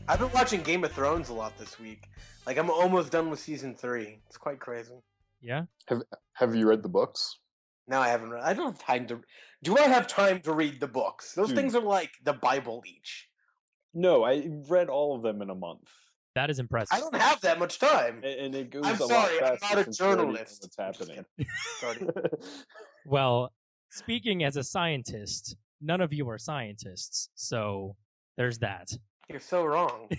I've been watching Game of Thrones a lot this week. Like, I'm almost done with season 3. It's quite crazy. Yeah? Have you read the books? No, I haven't read. I don't have time to. Do I have time to read the books? Those Dude. things are like the Bible each. No, I read all of them in a month. That is impressive. I don't have that much time. And it goes I'm a sorry, lot I'm faster not a since you already know journalist. what's happening. Sorry. Well, speaking as a scientist, none of you are scientists, so there's that. You're so wrong.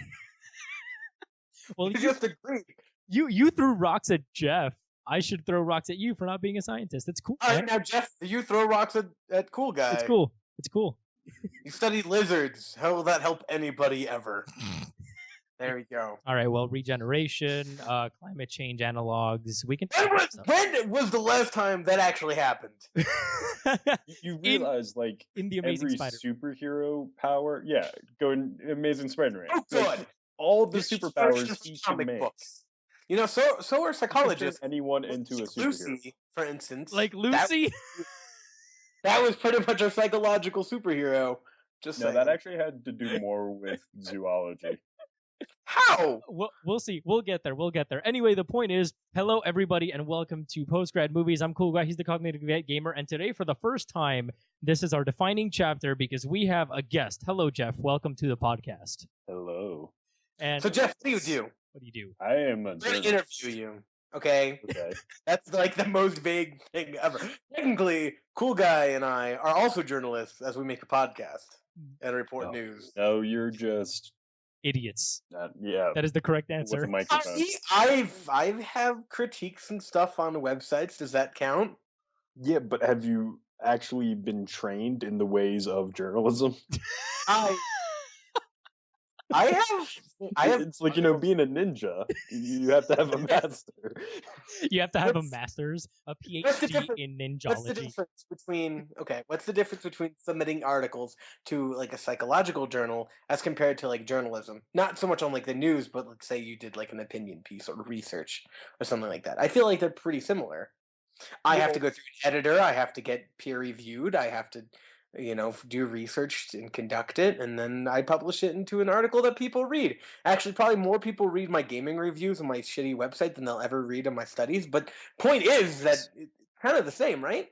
Well, You just agreed. you threw rocks at Jeff. I should throw rocks at you for not being a scientist. It's cool. All right, man. now, Jeff, you throw rocks at cool guy. It's cool. It's cool. You study lizards. How will that help anybody ever? There we go. All right. Well, regeneration, climate change analogs. We can. When was the last time that actually happened? You realize, like, in the Amazing every Spider. superhero power, go in Amazing Spider-Man. Oh, good. Like, all the This is superpowers versions he of can comic make. books. You know, so are He can turn psychologists. anyone into a Like superhero. Lucy, for instance. Like Lucy. That was pretty much a psychological superhero. Just No, saying. that actually had to do more with zoology. How? We'll see. We'll get there. We'll get there. Anyway, the point is, hello everybody, and welcome to PostGrad Movies. I'm Cool Guy. He's the Cognitive Gamer, and today, for the first time, this is our defining chapter because we have a guest. Hello, Jeff. Welcome to the podcast. Hello. And So, Jeff, what do you do? what do you do? I am a We're gonna journalist. interview you. Okay, Okay. that's like the most vague thing ever. Technically, Cool Guy and I are also journalists as we make a podcast and report No. news. No, you're just Idiots. yeah. That is the correct With answer. a microphone. I have critiques and stuff on websites. Does that count? Yeah, but have you actually been trained in the ways of journalism? I have. It's like, being a ninja, you have to have a master. You have to have a What's- master's, a what's the PhD difference- in What's the ninjology. difference between What's the difference between submitting articles to like a psychological journal as compared to like journalism? Not so much on like the news, but let's say you did like an opinion piece or research or something like that. I feel like they're pretty similar. I have to go through an editor. I have to get peer reviewed. I have to, do research and conduct it, and then I publish it into an article that people read. Actually, probably more people read my gaming reviews on my shitty website than they'll ever read on my studies. But point is that it's kind of the same, right?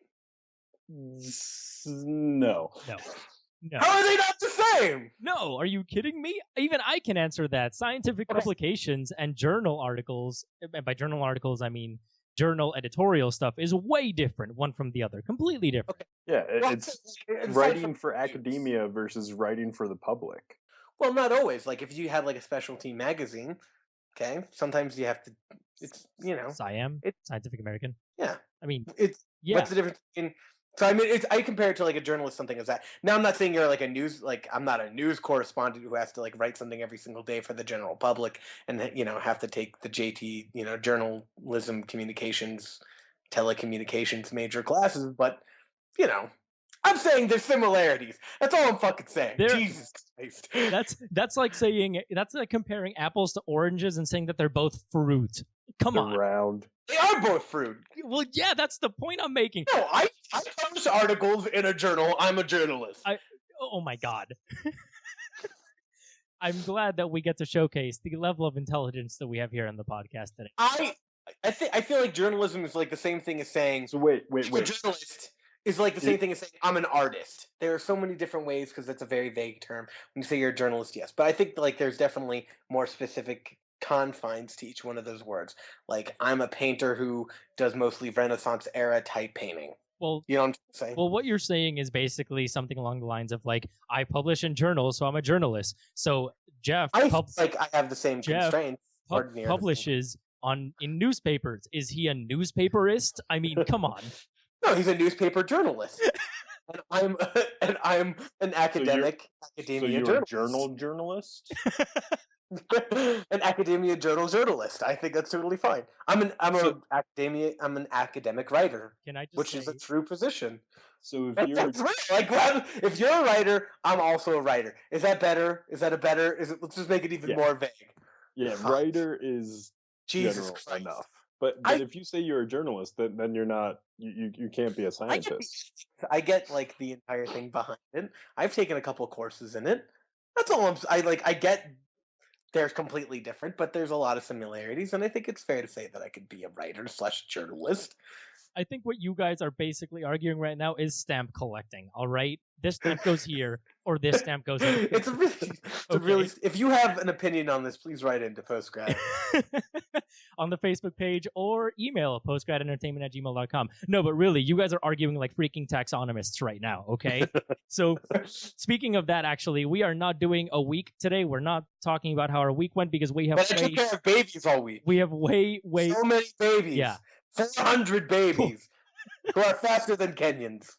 No. No. How are they not the same? No, are you kidding me? Even I can answer that. Scientific Okay. publications and journal articles, and by journal articles, I mean journal editorial stuff, is way different one from the other. Completely different. Yeah, Well, it's aside writing from for news. academia versus writing for the public. Well, not always. Like if you had like a specialty magazine, okay, sometimes you have to. It's SciAm, It- Scientific American. yeah. I mean, It's yeah. What's the difference in? So I mean, I compare it to like a journalist, something as that. Now I'm not saying you're like I'm not a news correspondent who has to like write something every single day for the general public and have to take the JT journalism communications telecommunications major classes, but I'm saying there's similarities. That's all I'm fucking saying. There- Jesus Christ. That's like comparing apples to oranges and saying that they're both fruit. Come They're on. round. They are both fruit. Well, yeah, that's the point I'm making. No, I publish articles in a journal. I'm a journalist. Oh my god. I'm glad that we get to showcase the level of intelligence that we have here on the podcast today. I feel like journalism is like the same thing as saying So wait. a journalist is like the same thing as saying I'm an artist. There are so many different ways because that's a very vague term. When you say you're a journalist, yes, but I think like there's definitely more specific confines to each one of those words. Like I'm a painter who does mostly Renaissance era type painting. Well, You know what I'm saying? well, what you're saying is basically something along the lines of like, I publish in journals, so I'm a journalist. So Jeff I have the same Jeff constraints. Pardon me, publishes in newspapers. Is he a newspaperist? I mean, come on. No, he's a newspaper journalist. and I'm an academic So academia you're a journalist. journalist? An academia journalist. I think that's totally fine. I'm an academic writer, Can I just which say, is a true position. So if you're That's right. Like, if you're a writer, I'm also a writer. Is that better? Is that a better? Let's just make it even Yeah. more vague. writer is Jesus general Christ. enough. But if you say you're a journalist, then you're not. You can't be a scientist. I get like the entire thing behind it. I've taken a couple courses in it. That's all I get they're completely different, but there's a lot of similarities, and I think it's fair to say that I could be a writer slash journalist. I think what you guys are basically arguing right now is stamp collecting. All right, this stamp goes here, or this stamp goes here. It's a really. If you have an opinion on this, please write into PostGrad. On the Facebook page or email postgradentertainment@gmail.com. No, but really, you guys are arguing like freaking taxonomists right now, okay? So, speaking of that, actually, we are not doing a week today. We're not talking about how our week went because we have But I took care of babies all week. We have way so many babies. Yeah. 400 babies who are faster than Kenyans.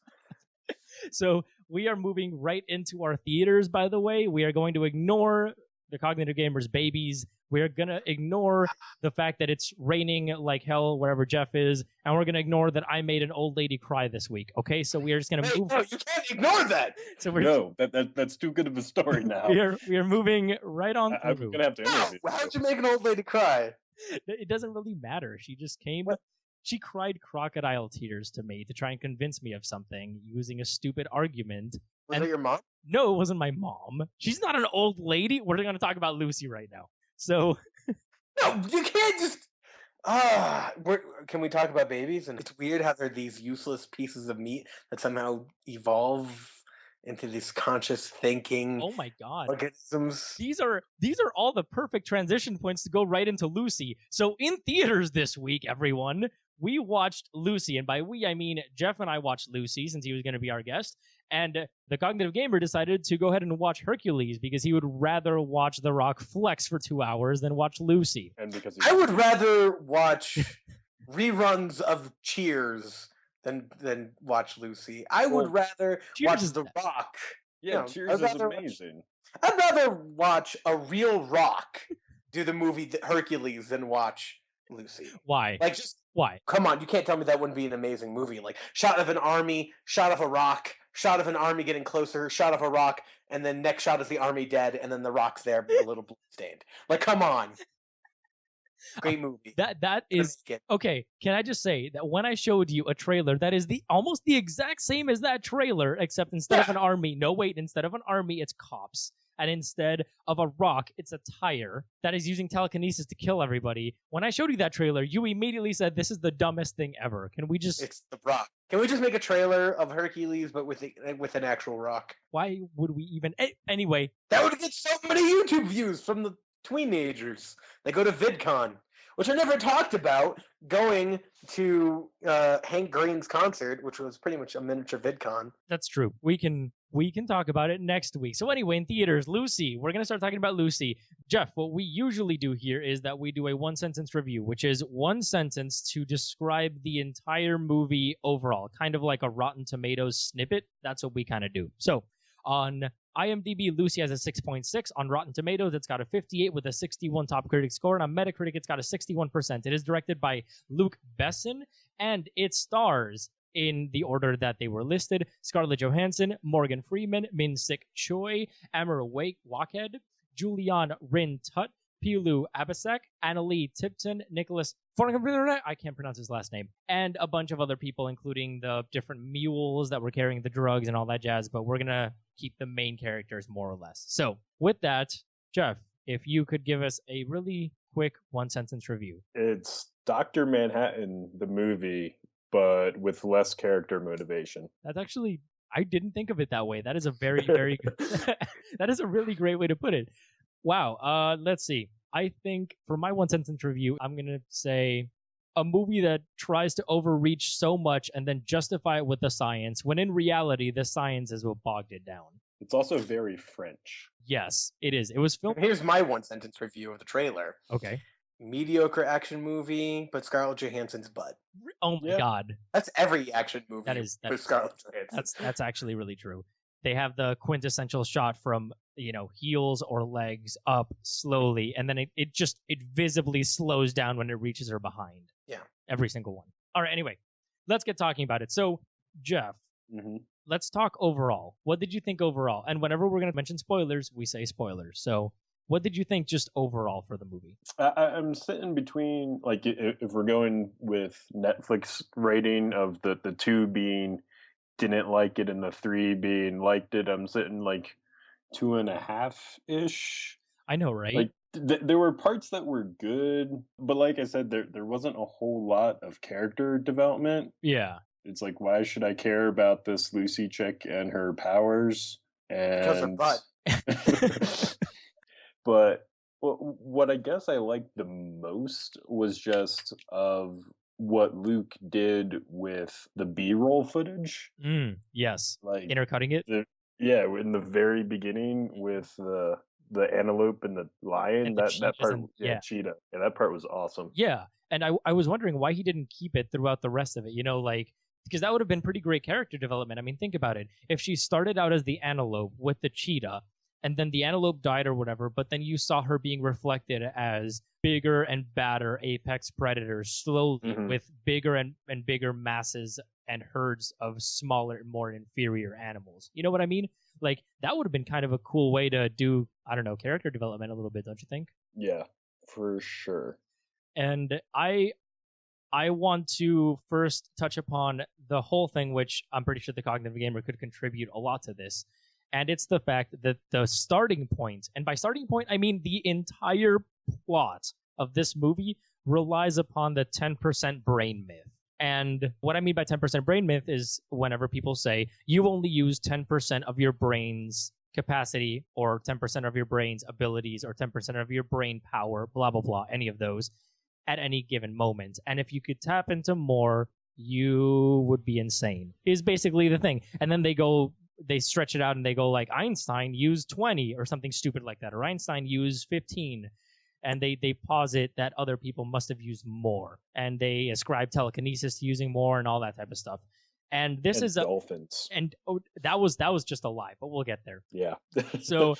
So we are moving right into our theaters, by the way. We are going to ignore the Cognitive Gamers babies. We're going to ignore the fact that it's raining like hell wherever Jeff is. And we're going to ignore that I made an old lady cry this week. Okay, so we are just going to move. No, you can't ignore that. So that's too good of a story now. we are moving right on through. I'm going to have to interview. How'd you make an old lady cry? It doesn't really matter. She just came. What? She cried crocodile tears to me to try and convince me of something using a stupid argument. Was it your mom? No, it wasn't my mom. She's not an old lady. We're going to talk about Lucy right now. So... No, you can't just... can we talk about babies? And it's weird how they're these useless pieces of meat that somehow evolve into these conscious thinking. Oh my god. Organisms. These are all the perfect transition points to go right into Lucy. So in theaters this week, everyone, we watched Lucy, and by we I mean Jeff and I watched Lucy since he was going to be our guest, and the Cognitive Gamer decided to go ahead and watch Hercules because he would rather watch The Rock flex for 2 hours than watch Lucy. And because I would rather watch reruns of Cheers than watch Lucy. I would rather watch The Rock. Yeah, Cheers is amazing. I'd rather watch a real Rock do the movie Hercules than watch Lucy. Why? Like, just why? Come on, you can't tell me that wouldn't be an amazing movie. Like, shot of an army, shot of a rock, shot of an army getting closer, shot of a rock, and then next shot is the army dead, and then the rock's there, a little blood stained. Like, come on. Great movie. That is okay. Can I just say that when I showed you a trailer that is almost the exact same as that trailer, except instead of an army, instead of an army, it's cops. And instead of a rock, it's a tire that is using telekinesis to kill everybody. When I showed you that trailer, you immediately said, this is the dumbest thing ever. Can we just... It's the Rock. Can we just make a trailer of Hercules, but with an actual rock? Why would we even... Anyway. That would get so many YouTube views from the teenagers. They go to VidCon, which I never talked about, going to Hank Green's concert, which was pretty much a miniature VidCon. That's true. We can talk about it next week. So anyway, in theaters, Lucy. We're going to start talking about Lucy. Jeff, what we usually do here is that we do a one-sentence review, which is one sentence to describe the entire movie overall, kind of like a Rotten Tomatoes snippet. That's what we kind of do. So on IMDb, Lucy has a 6.6. On Rotten Tomatoes, it's got a 58 with a 61 top critic score. And on Metacritic, it's got a 61%. It is directed by Luc Besson, and it stars, in the order that they were listed, Scarlett Johansson, Morgan Freeman, Min-Sik Choi, Amber Waked, Julian Rin-Tut, Pilu Abasak, Annalie Tipton, Nicholas I can't pronounce his last name, and a bunch of other people, including the different mules that were carrying the drugs and all that jazz, but we're going to keep the main characters more or less. So, with that, Jeff, if you could give us a really quick one-sentence review. It's Dr. Manhattan, the movie, but with less character motivation. That's actually, I didn't think of it that way. That is a very, very good, that is a really great way to put it. Wow. Let's see. I think for my one sentence review, I'm going to say a movie that tries to overreach so much and then justify it with the science, when in reality, the science is what bogged it down. It's also very French. Yes, it is. It was filmed. Here's my one sentence review of the trailer. Okay. Mediocre action movie, but Scarlett Johansson's butt. Oh my god. That's every action movie with Scarlett Johansson. That's actually really true. They have the quintessential shot from, heels or legs up slowly, and then it visibly slows down when it reaches her behind. Yeah. Every single one. All right, anyway, let's get talking about it. So, Jeff, let's talk overall. What did you think overall? And whenever we're going to mention spoilers, we say spoilers. So, what did you think just overall for the movie? I'm sitting between, like, if we're going with Netflix rating of the 2 being didn't like it and the 3 being liked it, I'm sitting like 2.5-ish. I know, right? Like, There were parts that were good, but like I said, there wasn't a whole lot of character development. Yeah. It's like, why should I care about this Lucy chick and her powers? Because her And butt. but what I guess I liked the most was just of what Luke did with the B-roll footage. Yes. Like Intercutting it. Yeah, in the very beginning with the antelope and the lion, And the that part, yeah. cheetah, yeah, that part was awesome. Yeah, and I was wondering why he didn't keep it throughout the rest of it. You know, like because that would have been pretty great character development. I mean, think about it. If she started out as the antelope with the cheetah, and then the antelope died or whatever, but then you saw her being reflected as bigger and badder apex predators slowly with bigger and bigger masses and herds of smaller, more inferior animals. You know what I mean? Like that would have been kind of a cool way to do, I don't know, character development a little bit, don't you think? Yeah, for sure. And I want to first touch upon the whole thing, which I'm pretty sure the Cognitive Gamer could contribute a lot to this. And it's the fact that the starting point, and by starting point, I mean the entire plot of this movie relies upon the 10% brain myth. And what I mean by 10% brain myth is whenever people say you only use 10% of your brain's capacity or 10% of your brain's abilities or 10% of your brain power, blah, blah, blah, any of those at any given moment. And if you could tap into more, you would be insane, is basically the thing. And then they stretch it out and they go like Einstein used 20 or something stupid like that, or Einstein used 15. And they posit that other people must have used more, and they ascribe telekinesis to using more and all that type of stuff. And this is dolphins. And that was just a lie, but we'll get there. Yeah. So,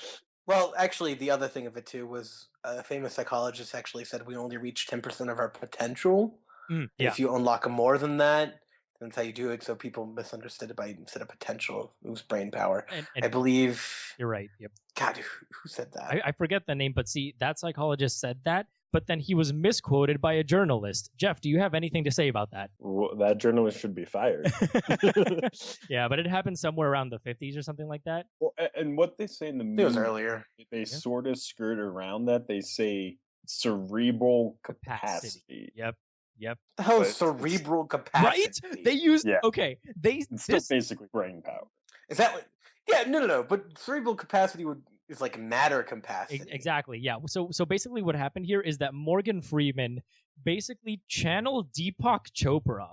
well, actually, the other thing of it too was a famous psychologist actually said we only reach 10% of our potential. yeah. If you unlock more than that, that's how you do it. So people misunderstood it by instead of potential, it was brain power. And I believe you're right. Yep. God, who said that? I forget the name, but see, that psychologist said that, but then he was misquoted by a journalist. Jeff, do you have anything to say about that? Well, that journalist should be fired. Yeah, but it happened somewhere around the 50s or something like that. Well, and what they say in the movie, it was earlier. They sort of skirt around that. They say cerebral capacity. Yep. The hell is cerebral capacity? Right? They used It's still basically brain power. Is that what? Yeah, no. But cerebral capacity is like matter capacity. Exactly. Yeah. So basically, what happened here is that Morgan Freeman basically channeled Deepak Chopra,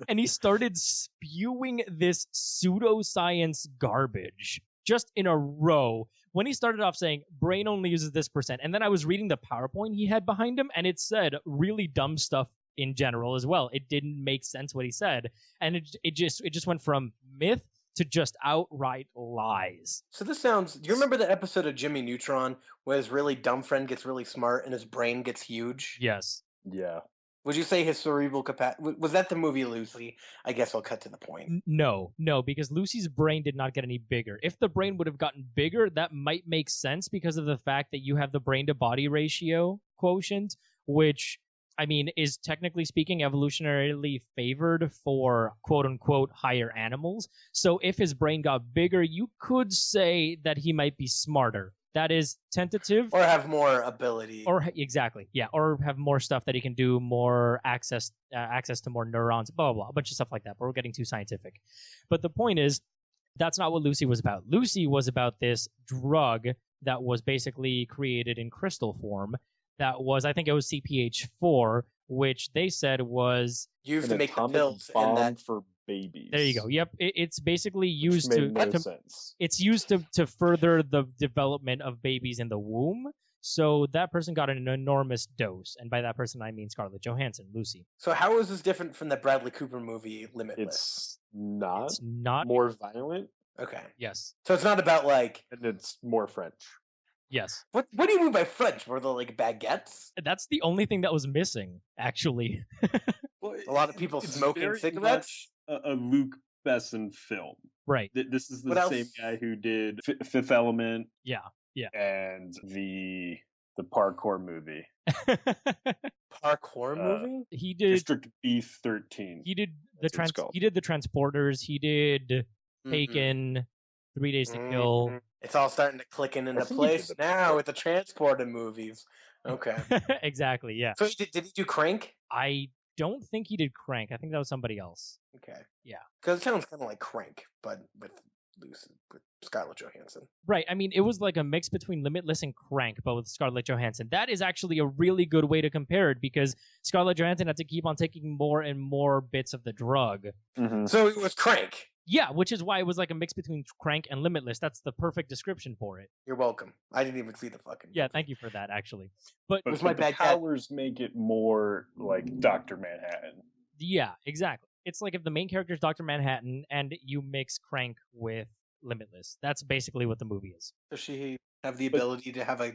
and he started spewing this pseudoscience garbage just in a row. When he started off saying brain only uses this percent, and then I was reading the PowerPoint he had behind him, and it said really dumb stuff in general as well. It didn't make sense what he said, and it just went from myth to just outright lies. So this sounds. Do you remember the episode of Jimmy Neutron where his really dumb friend gets really smart and his brain gets huge? Yes. Yeah. Would you say his cerebral capacity was that the movie Lucy? I guess I'll cut to the point. No, because Lucy's brain did not get any bigger. If the brain would have gotten bigger, that might make sense because of the fact that you have the brain to body ratio quotient, which I mean, is technically speaking evolutionarily favored for quote-unquote higher animals. So if his brain got bigger, you could say that he might be smarter. That is tentative. Or have more ability. Or exactly, yeah. Or have more stuff that he can do, more access to more neurons, blah, blah, blah, a bunch of stuff like that. But we're getting too scientific. But the point is, that's not what Lucy was about. Lucy was about this drug that was basically created in crystal form. That was, I think it was CPH4, which they said was used to make the pills and that for babies. There you go. Yep, it's basically used which made no sense. It's used to further the development of babies in the womb. So that person got an enormous dose, and by that person I mean Scarlett Johansson, Lucy. So how is this different from the Bradley Cooper movie Limitless? It's not. It's not more violent. Okay. Yes. So it's not about like. And it's more French. Yes. What do you mean by French? Were they like baguettes? That's the only thing that was missing, actually. Well, a lot of people smoking cigarettes. A Luc Besson film, right? This is the same guy who did Fifth Element. Yeah. And the parkour movie. Parkour movie? He did District B13. He did he did the Transporters. He did Taken. 3 Days to Kill. It's all starting to clicking into think he did place the now with the transporter movies. Okay. Exactly, yeah. So did he do Crank? I don't think he did Crank. I think that was somebody else. Okay. Yeah. Because it sounds kind of like Crank, but with Scarlett Johansson. Right. I mean, it was like a mix between Limitless and Crank, but with Scarlett Johansson. That is actually a really good way to compare it because Scarlett Johansson had to keep on taking more and more bits of the drug. Mm-hmm. So it was Crank. Yeah, which is why it was like a mix between Crank and Limitless. That's the perfect description for it. You're welcome. I didn't even see the fucking. Yeah, thank you for that, actually. But was my the bad cat. powers make it more like Dr. Manhattan. yeah, exactly. It's like if the main character is Dr. Manhattan and you mix Crank with Limitless. That's basically what the movie is. Does she have the ability to have a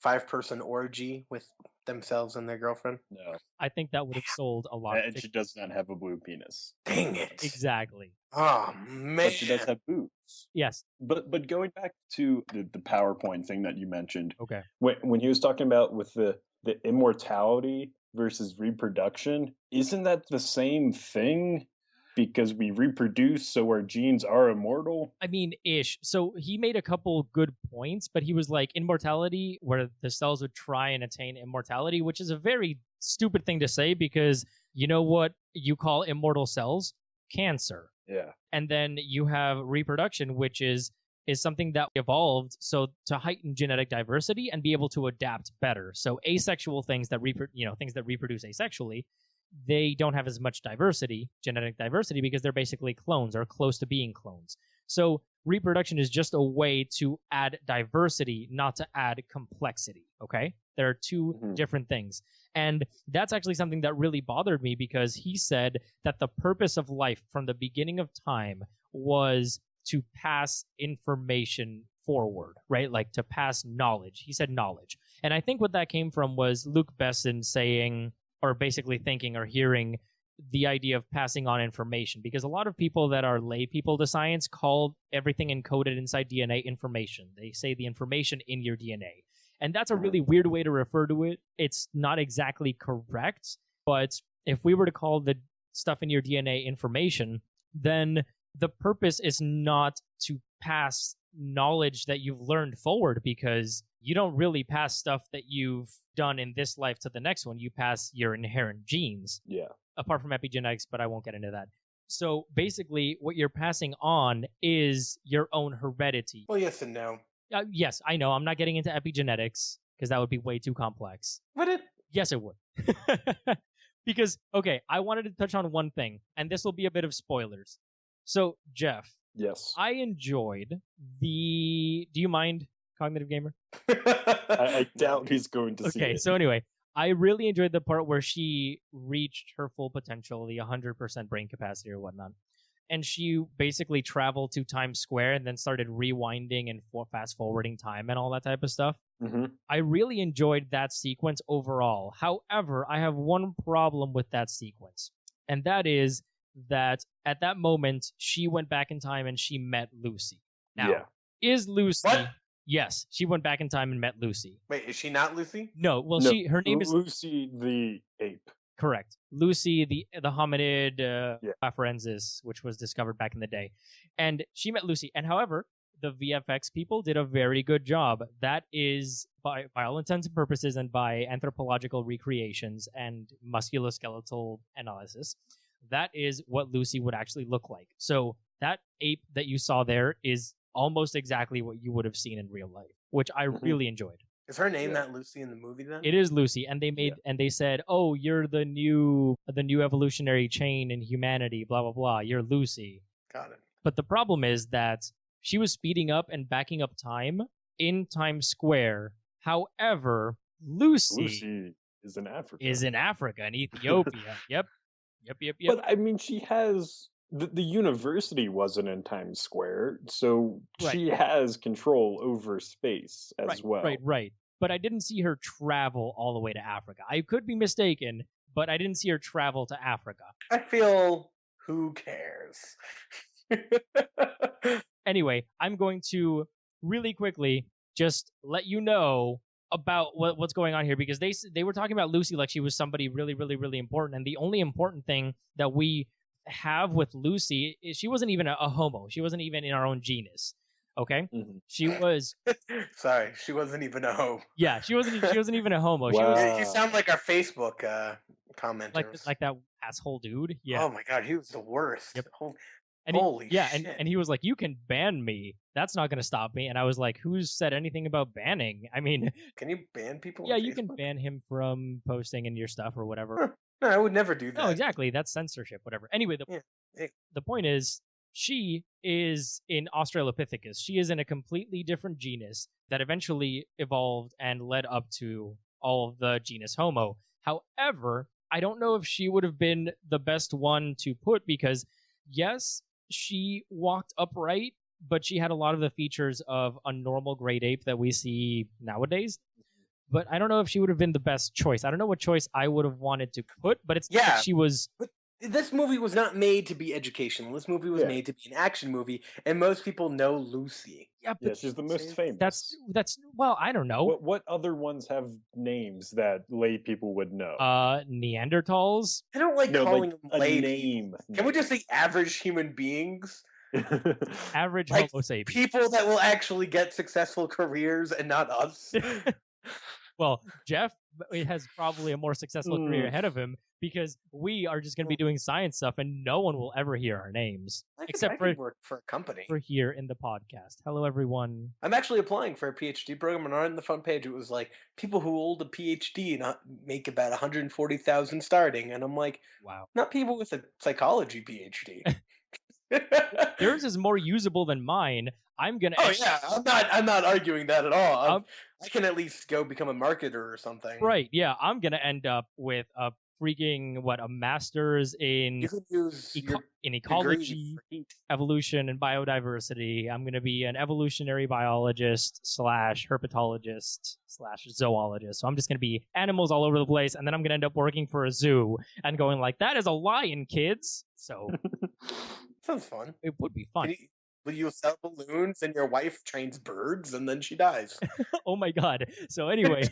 5-person orgy with themselves and their girlfriend? No. I think that would have sold a lot. And she does not have a blue penis. Dang it. Exactly. Oh, man. But she does have boobs. Yes. But going back to the PowerPoint thing that you mentioned, Okay. when he was talking about with the immortality versus reproduction, isn't that the same thing? Because we reproduce, so our genes are immortal? I mean, ish. So he made a couple good points, but he was like, immortality, where the cells would try and attain immortality, which is a very stupid thing to say because you know what you call immortal cells? Cancer. Yeah. And then you have reproduction, which is something that evolved so to heighten genetic diversity and be able to adapt better. So asexual things that things that reproduce asexually, they don't have as much diversity, genetic diversity, because they're basically clones or close to being clones. So reproduction is just a way to add diversity, not to add complexity, okay? There are two different things. And that's actually something that really bothered me because he said that the purpose of life from the beginning of time was to pass information forward, right? Like to pass knowledge. He said knowledge. And I think what that came from was Luc Besson saying, or basically thinking or hearing the idea of passing on information, because a lot of people that are lay people to science call everything encoded inside DNA information. They say the information in your DNA. And that's a really weird way to refer to it. It's not exactly correct, but if we were to call the stuff in your DNA information, then the purpose is not to pass knowledge that you've learned forward, because you don't really pass stuff that you've done in this life to the next one. You pass your inherent genes. Yeah. Apart from epigenetics, but I won't get into that. So basically, what you're passing on is your own heredity. Well, yes and no. Yes, I know. I'm not getting into epigenetics because that would be way too complex. Would it? Yes, it would. Because, okay, I wanted to touch on one thing, and this will be a bit of spoilers. So, Jeff. Yes. I enjoyed the... Do you mind, Cognitive Gamer? I doubt he's going to see it. Okay, so anyway, I really enjoyed the part where she reached her full potential, the 100% brain capacity or whatnot. And she basically traveled to Times Square and then started rewinding and fast-forwarding time and all that type of stuff. Mm-hmm. I really enjoyed that sequence overall. However, I have one problem with that sequence. And that is that at that moment, she went back in time and she met Lucy. Now, is Lucy... What? Yes, she went back in time and met Lucy. Wait, is she not Lucy? No, well, No, her name is... Lucy the ape. Correct. Lucy, the hominid afarensis, which was discovered back in the day. And she met Lucy. And however, the VFX people did a very good job. That is, by all intents and purposes and by anthropological recreations and musculoskeletal analysis, that is what Lucy would actually look like. So that ape that you saw there is almost exactly what you would have seen in real life, which I really enjoyed. Is her name not Lucy in the movie then? It is Lucy, and they made and they said, "Oh, you're the new evolutionary chain in humanity, blah blah blah. You're Lucy." Got it. But the problem is that she was speeding up and backing up time in Times Square. However, Lucy is in Africa. In Ethiopia. Yep. But I mean, she has the university wasn't in Times Square, so she has control over space as well. Right. But I didn't see her travel all the way to Africa. I could be mistaken, but I didn't see her travel to Africa. I feel, who cares? Anyway, I'm going to really quickly just let you know about what's going on here, because they were talking about Lucy like she was somebody really, really, really important, and the only important thing that we have with Lucy is she wasn't even a homo. She wasn't even in our own genus. Okay, Mhm. she was. Sorry, she wasn't even a hoe. Yeah, she wasn't. She wasn't even a homo. She was You sound like our Facebook commenters. like that asshole dude. Yeah. Oh my god, he was the worst. Yep. Holy, And holy yeah, shit. and he was like, "You can ban me. That's not going to stop me." And I was like, "Who's said anything about banning? I mean, Can you ban people yeah, on you can Facebook? ban him from posting in your stuff or whatever." Huh. No, I would never do that. No, exactly. That's censorship, whatever. Anyway, Yeah. the point is, she is in Australopithecus. She is in a completely different genus that eventually evolved and led up to all of the genus Homo. However, I don't know if she would have been the best one to put because, yes, she walked upright, but she had a lot of the features of a normal great ape that we see nowadays. But I don't know if she would have been the best choice. I don't know what choice I would have wanted to put, but it's not like she was. But this movie was not made to be educational. This movie was made to be an action movie, and most people know Lucy. Yeah, Yeah, but she's the most famous. that's well, I don't know. What other ones have names that lay people would know? Neanderthals. I don't like No, calling like them a lay name. people. Can we just say average human beings? Average Like, Homo sapiens. People that will actually get successful careers and not us. Well, Jeff has probably a more successful career ahead of him because we are just going to be doing science stuff and no one will ever hear our names I could work for a company. for here in the podcast. Hello, everyone. I'm actually applying for a PhD program, and on the front page it was like people who hold a PhD make about 140,000 starting, and I'm like, wow, not people with a psychology PhD. Yours is more usable than mine. I'm gonna. Oh yeah, I'm not arguing that at all. I can at least go become a marketer or something. Right? Yeah, I'm gonna end up with a freaking a master's in You could use in ecology, evolution, and biodiversity. I'm gonna be an evolutionary biologist / herpetologist / zoologist. So I'm just gonna be animals all over the place, and then I'm gonna end up working for a zoo and going like, "That is a lion, kids." So sounds fun. It would be fun. Will you sell balloons and your wife trains birds and then she dies? Oh my god. So anyway,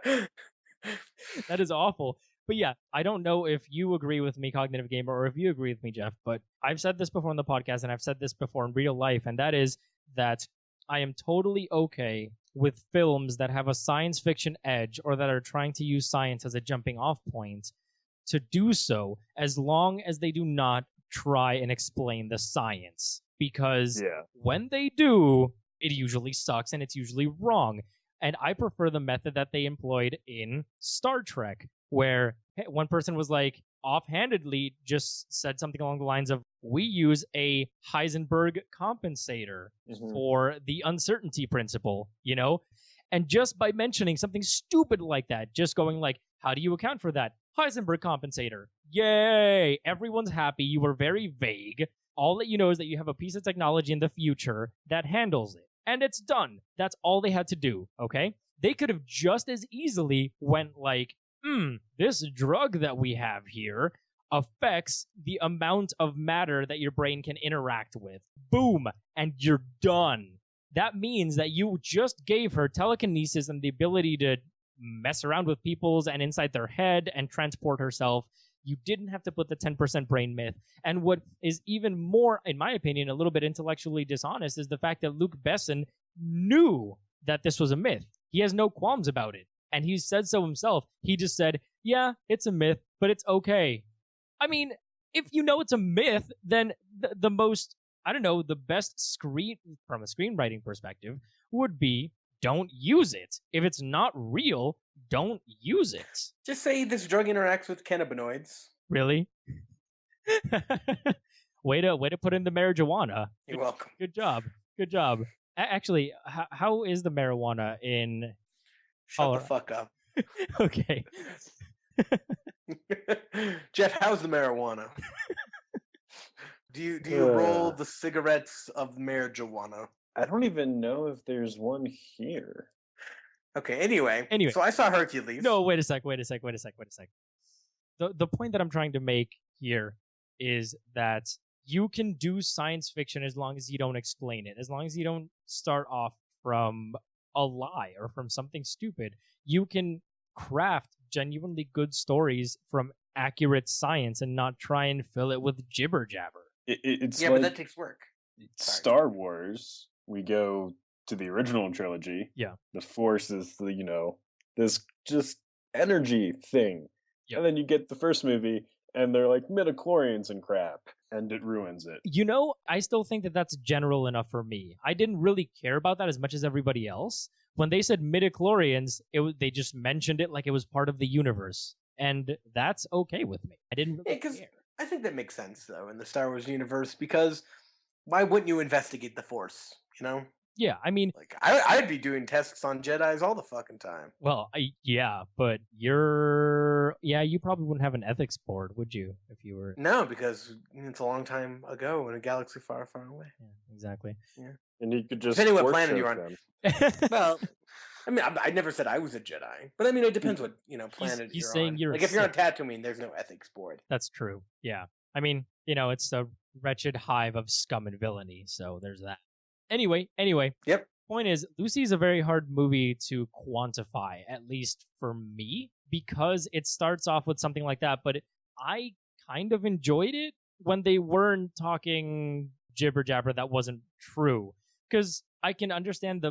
that is awful. But yeah, I don't know if you agree with me, Cognitive Gamer, or if you agree with me, Jeff, but I've said this before on the podcast and I've said this before in real life, and that is that I am totally okay with films that have a science fiction edge or that are trying to use science as a jumping off point to do so, as long as they do not try and explain the science. Because when they do, it usually sucks and it's usually wrong. And I prefer the method that they employed in Star Trek, where one person was like, offhandedly just said something along the lines of, we use a Heisenberg compensator for the uncertainty principle, you know? And just by mentioning something stupid like that, just going like, how do you account for that? Heisenberg compensator. Yay! Everyone's happy. You were very vague. All that you know is that you have a piece of technology in the future that handles it. And it's done. That's all they had to do, okay? They could have just as easily went like, this drug that we have here affects the amount of matter that your brain can interact with. Boom! And you're done. That means that you just gave her telekinesis and the ability to mess around with people's and inside their head and transport herself. You didn't have to put the 10% brain myth. And what is even more, in my opinion, a little bit intellectually dishonest is the fact that Luc Besson knew that this was a myth. He has no qualms about it. And he said so himself. He just said, yeah, it's a myth, but it's okay. I mean, if you know it's a myth, then the most, I don't know, the best from a screenwriting perspective would be, don't use it. If it's not real, don't use it. Just say this drug interacts with cannabinoids. Really? way to put in the marijuana. You're welcome. Good job. Good job. Actually, how is the marijuana in... Shut the fuck up. Okay. Jeff, how's the marijuana? Do you roll the cigarettes of marijuana? I don't even know if there's one here. Okay, anyway. So I saw Hercules. No, wait a sec. The point that I'm trying to make here is that you can do science fiction as long as you don't explain it. As long as you don't start off from a lie or from something stupid. You can craft genuinely good stories from accurate science and not try and fill it with jibber jabber. It's but that takes work. Star Wars. we go to the original trilogy. Yeah. The Force is this just energy thing. Yep. And then you get the first movie, and they're like midichlorians and crap, and it ruins it. I still think that that's general enough for me. I didn't really care about that as much as everybody else. When they said midichlorians, they just mentioned it like it was part of the universe. And that's okay with me. I didn't really care. I think that makes sense, though, in the Star Wars universe, because why wouldn't you investigate the Force, Yeah, I mean... Like, I'd be doing tests on Jedis all the fucking time. Well, but you probably wouldn't have an ethics board, would you, if you were... No, because it's a long time ago in a galaxy far, far away. Yeah, exactly. Yeah. And you could just... Depending what planet you're on. Them. Well... I mean, I never said I was a Jedi, but I mean, it depends what planet he's you're saying on. You're like, if you're on Tatooine, there's no ethics board. That's true. Yeah, I mean, it's a wretched hive of scum and villainy, so there's that. Anyway. Yep. Point is, Lucy's a very hard movie to quantify, at least for me, because it starts off with something like that. But I kind of enjoyed it when they weren't talking jibber jabber that wasn't true, because I can understand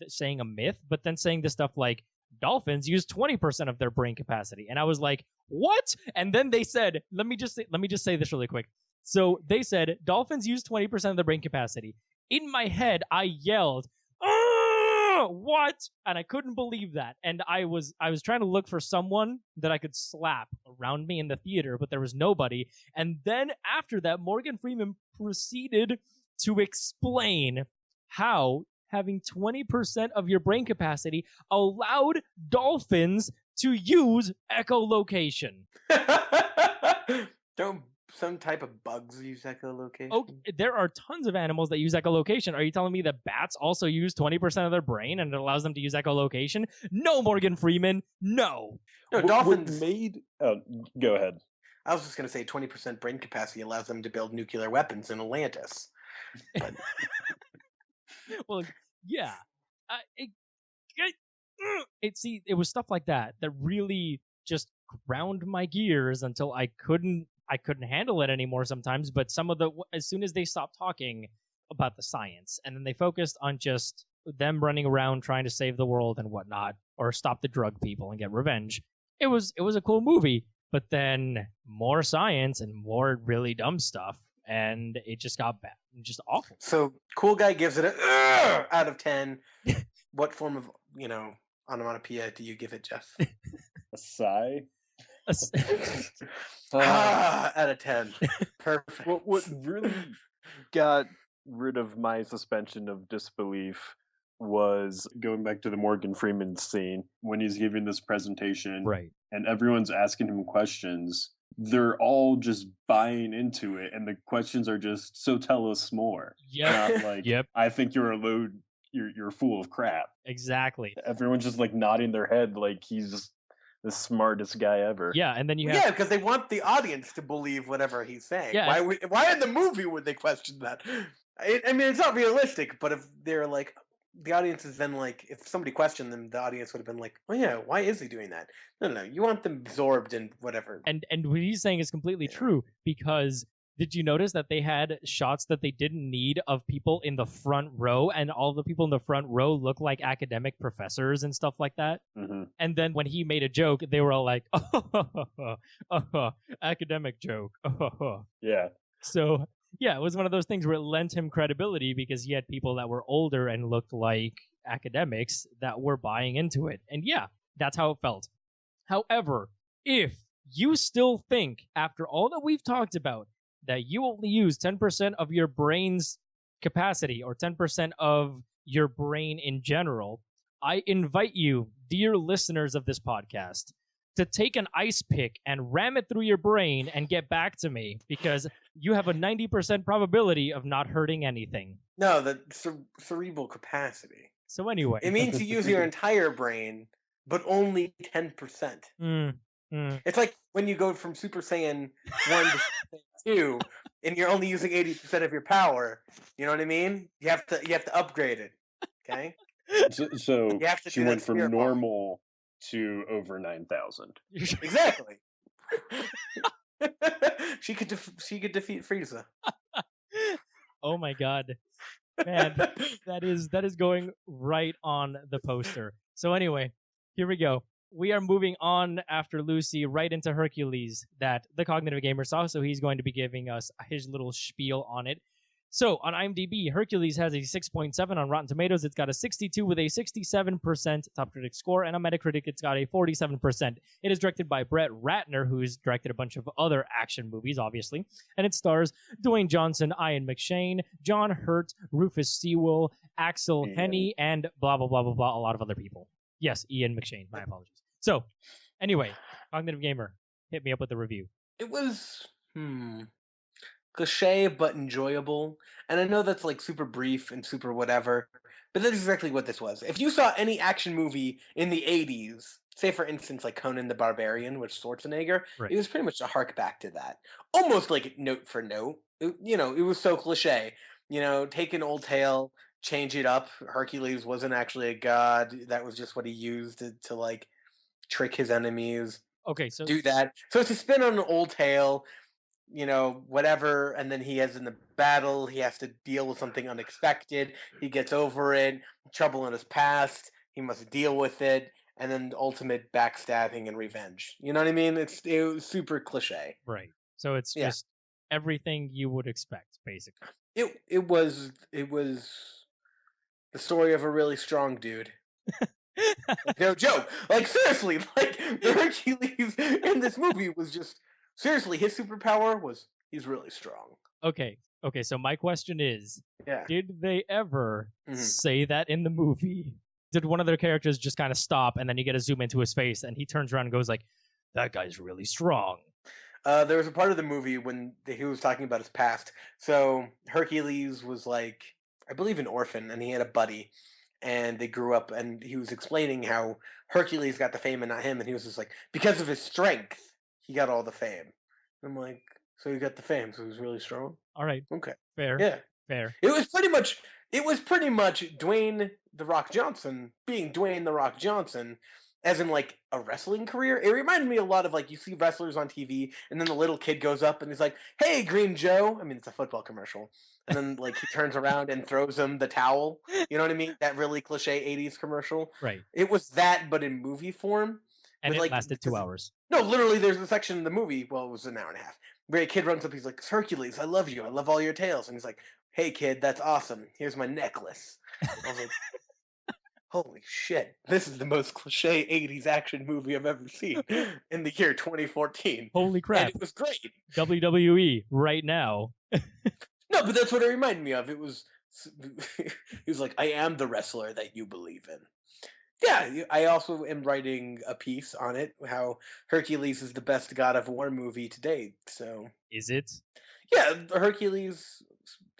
saying a myth, but then saying this stuff like dolphins use 20% of their brain capacity, and I was like, what? And then they said, let me just say this really quick. So they said dolphins use 20% of their brain capacity. In my head, I yelled, what? And I couldn't believe that. And I was trying to look for someone that I could slap around me in the theater, but there was nobody. And then after that, Morgan Freeman proceeded to explain how having 20% of your brain capacity allowed dolphins to use echolocation. Don't some type of bugs use echolocation? Oh, there are tons of animals that use echolocation. Are you telling me that bats also use 20% of their brain and it allows them to use echolocation? No, Morgan Freeman, no. No, dolphins go ahead. I was just going to say 20% brain capacity allows them to build nuclear weapons in Atlantis. But... Well, yeah. It was stuff like that really just ground my gears until I couldn't handle it anymore sometimes. But as soon as they stopped talking about the science and then they focused on just them running around trying to save the world and whatnot, or stop the drug people and get revenge, it was a cool movie. But then more science and more really dumb stuff, and it just got bad, just awful. So Cool Guy gives it a out of 10. What form of onomatopoeia do you give it, Jeff? A sigh. Out of 10. Perfect. What really got rid of my suspension of disbelief was going back to the Morgan Freeman scene when he's giving this presentation, right? And everyone's asking him questions. They're all just buying into it, and the questions are just, so tell us more. Yeah, not like, yep. I think you're a load. You're full of crap. Exactly. Everyone's just like nodding their head like he's the smartest guy ever. Yeah, and then you have because they want the audience to believe whatever he's saying. Yeah. Why in the movie would they question that? I mean, it's not realistic, but if they're like, the audience is then like, if somebody questioned them, the audience would have been like, oh yeah, why is he doing that? No, you want them absorbed in whatever. And what he's saying is completely true, because did you notice that they had shots that they didn't need of people in the front row, and all the people in the front row look like academic professors and stuff like that? Mm-hmm. And then when he made a joke, they were all like, academic joke. Yeah. So, yeah, it was one of those things where it lent him credibility because he had people that were older and looked like academics that were buying into it. And yeah, that's how it felt. However, if you still think, after all that we've talked about, that you only use 10% of your brain's capacity, or 10% of your brain in general, I invite you, dear listeners of this podcast, to take an ice pick and ram it through your brain and get back to me, because you have a 90% probability of not hurting anything. No, the cerebral capacity. So anyway. It means you use your entire brain, but only 10%. It's like when you go from Super Saiyan 1 to Super Saiyan 2, and you're only using 80% of your power. You know what I mean? You have to upgrade it. Okay? So she went from normal to over 9,000. Exactly. She could defeat Frieza. Oh my god. Man, that is going right on the poster. So anyway, here we go. We are moving on after Lucy right into Hercules that the Cognitive Gamer saw, so he's going to be giving us his little spiel on it. So on IMDb, Hercules has a 6.7 on Rotten Tomatoes. It's got a 62 with a 67% top critic score, and on Metacritic, it's got a 47%. It is directed by Brett Ratner, who's directed a bunch of other action movies, obviously, and it stars Dwayne Johnson, Ian McShane, John Hurt, Rufus Sewell, Axel Henny, and blah, blah, blah, blah, blah, a lot of other people. Yes, Ian McShane. My apologies. So, anyway, Cognitive Gamer, hit me up with the review. It was cliche but enjoyable, and I know that's like super brief and super whatever, but that's exactly what this was. If you saw any action movie in the 80s, say for instance like Conan the Barbarian with Schwarzenegger, Right. it was pretty much a hark back to that, almost like note for note. It was so cliche. Take an old tale, change it up. Hercules wasn't actually a god; that was just what he used to like trick his enemies. Okay, so Do that. So it's a spin on an old tale, whatever, and then he has in the battle, he has to deal with something unexpected. He gets over it, trouble in his past, he must deal with it, and then the ultimate backstabbing and revenge. You know what I mean? It was super cliche. right. So it's Yeah. just everything you would expect, basically. It was the story of a really strong dude. Like, no joke. Like seriously, like the Hercules in this movie was just seriously his superpower was he's really strong. Okay, so my question is, Yeah. did they ever Mhm. say that in the movie? Did one of their characters just kind of stop and then you get a zoom into his face and he turns around and goes like, that guy's really strong? There was a part of the movie when he was talking about his past. So Hercules was like, I believe, an orphan, and he had a buddy, and they grew up. And he was explaining how Hercules got the fame and not him, and he was just like, because of his strength, he got all the fame. I'm like, so he got the fame, so he's really strong. All right, Okay, fair, yeah. fair. It was pretty much Dwayne the Rock Johnson being Dwayne the Rock Johnson, as in like a wrestling career. It reminded me a lot of like you see wrestlers on TV, and then the little kid goes up and he's like, "Hey, Green Joe." I mean, it's a football commercial, and then like he turns around and throws him the towel. You know what I mean? That really cliche '80s commercial. Right. It was that, but in movie form. And with, it like, lasted 2 hours. No, literally, there's a section in the movie. Well, it was an hour and a half. Where a kid runs up, he's like, "Hercules, I love you. I love all your tales." And he's like, "Hey, kid, that's awesome. Here's my necklace." I was like, "Holy shit! This is the most cliche '80s action movie I've ever seen in the year 2014." Holy And crap. it was great. WWE right now. No, but that's what it reminded me of. It was. He was like, "I am the wrestler that you believe in." Yeah, I also am writing a piece on it, how Hercules is the best God of War movie to date. So, Is it? yeah, Hercules.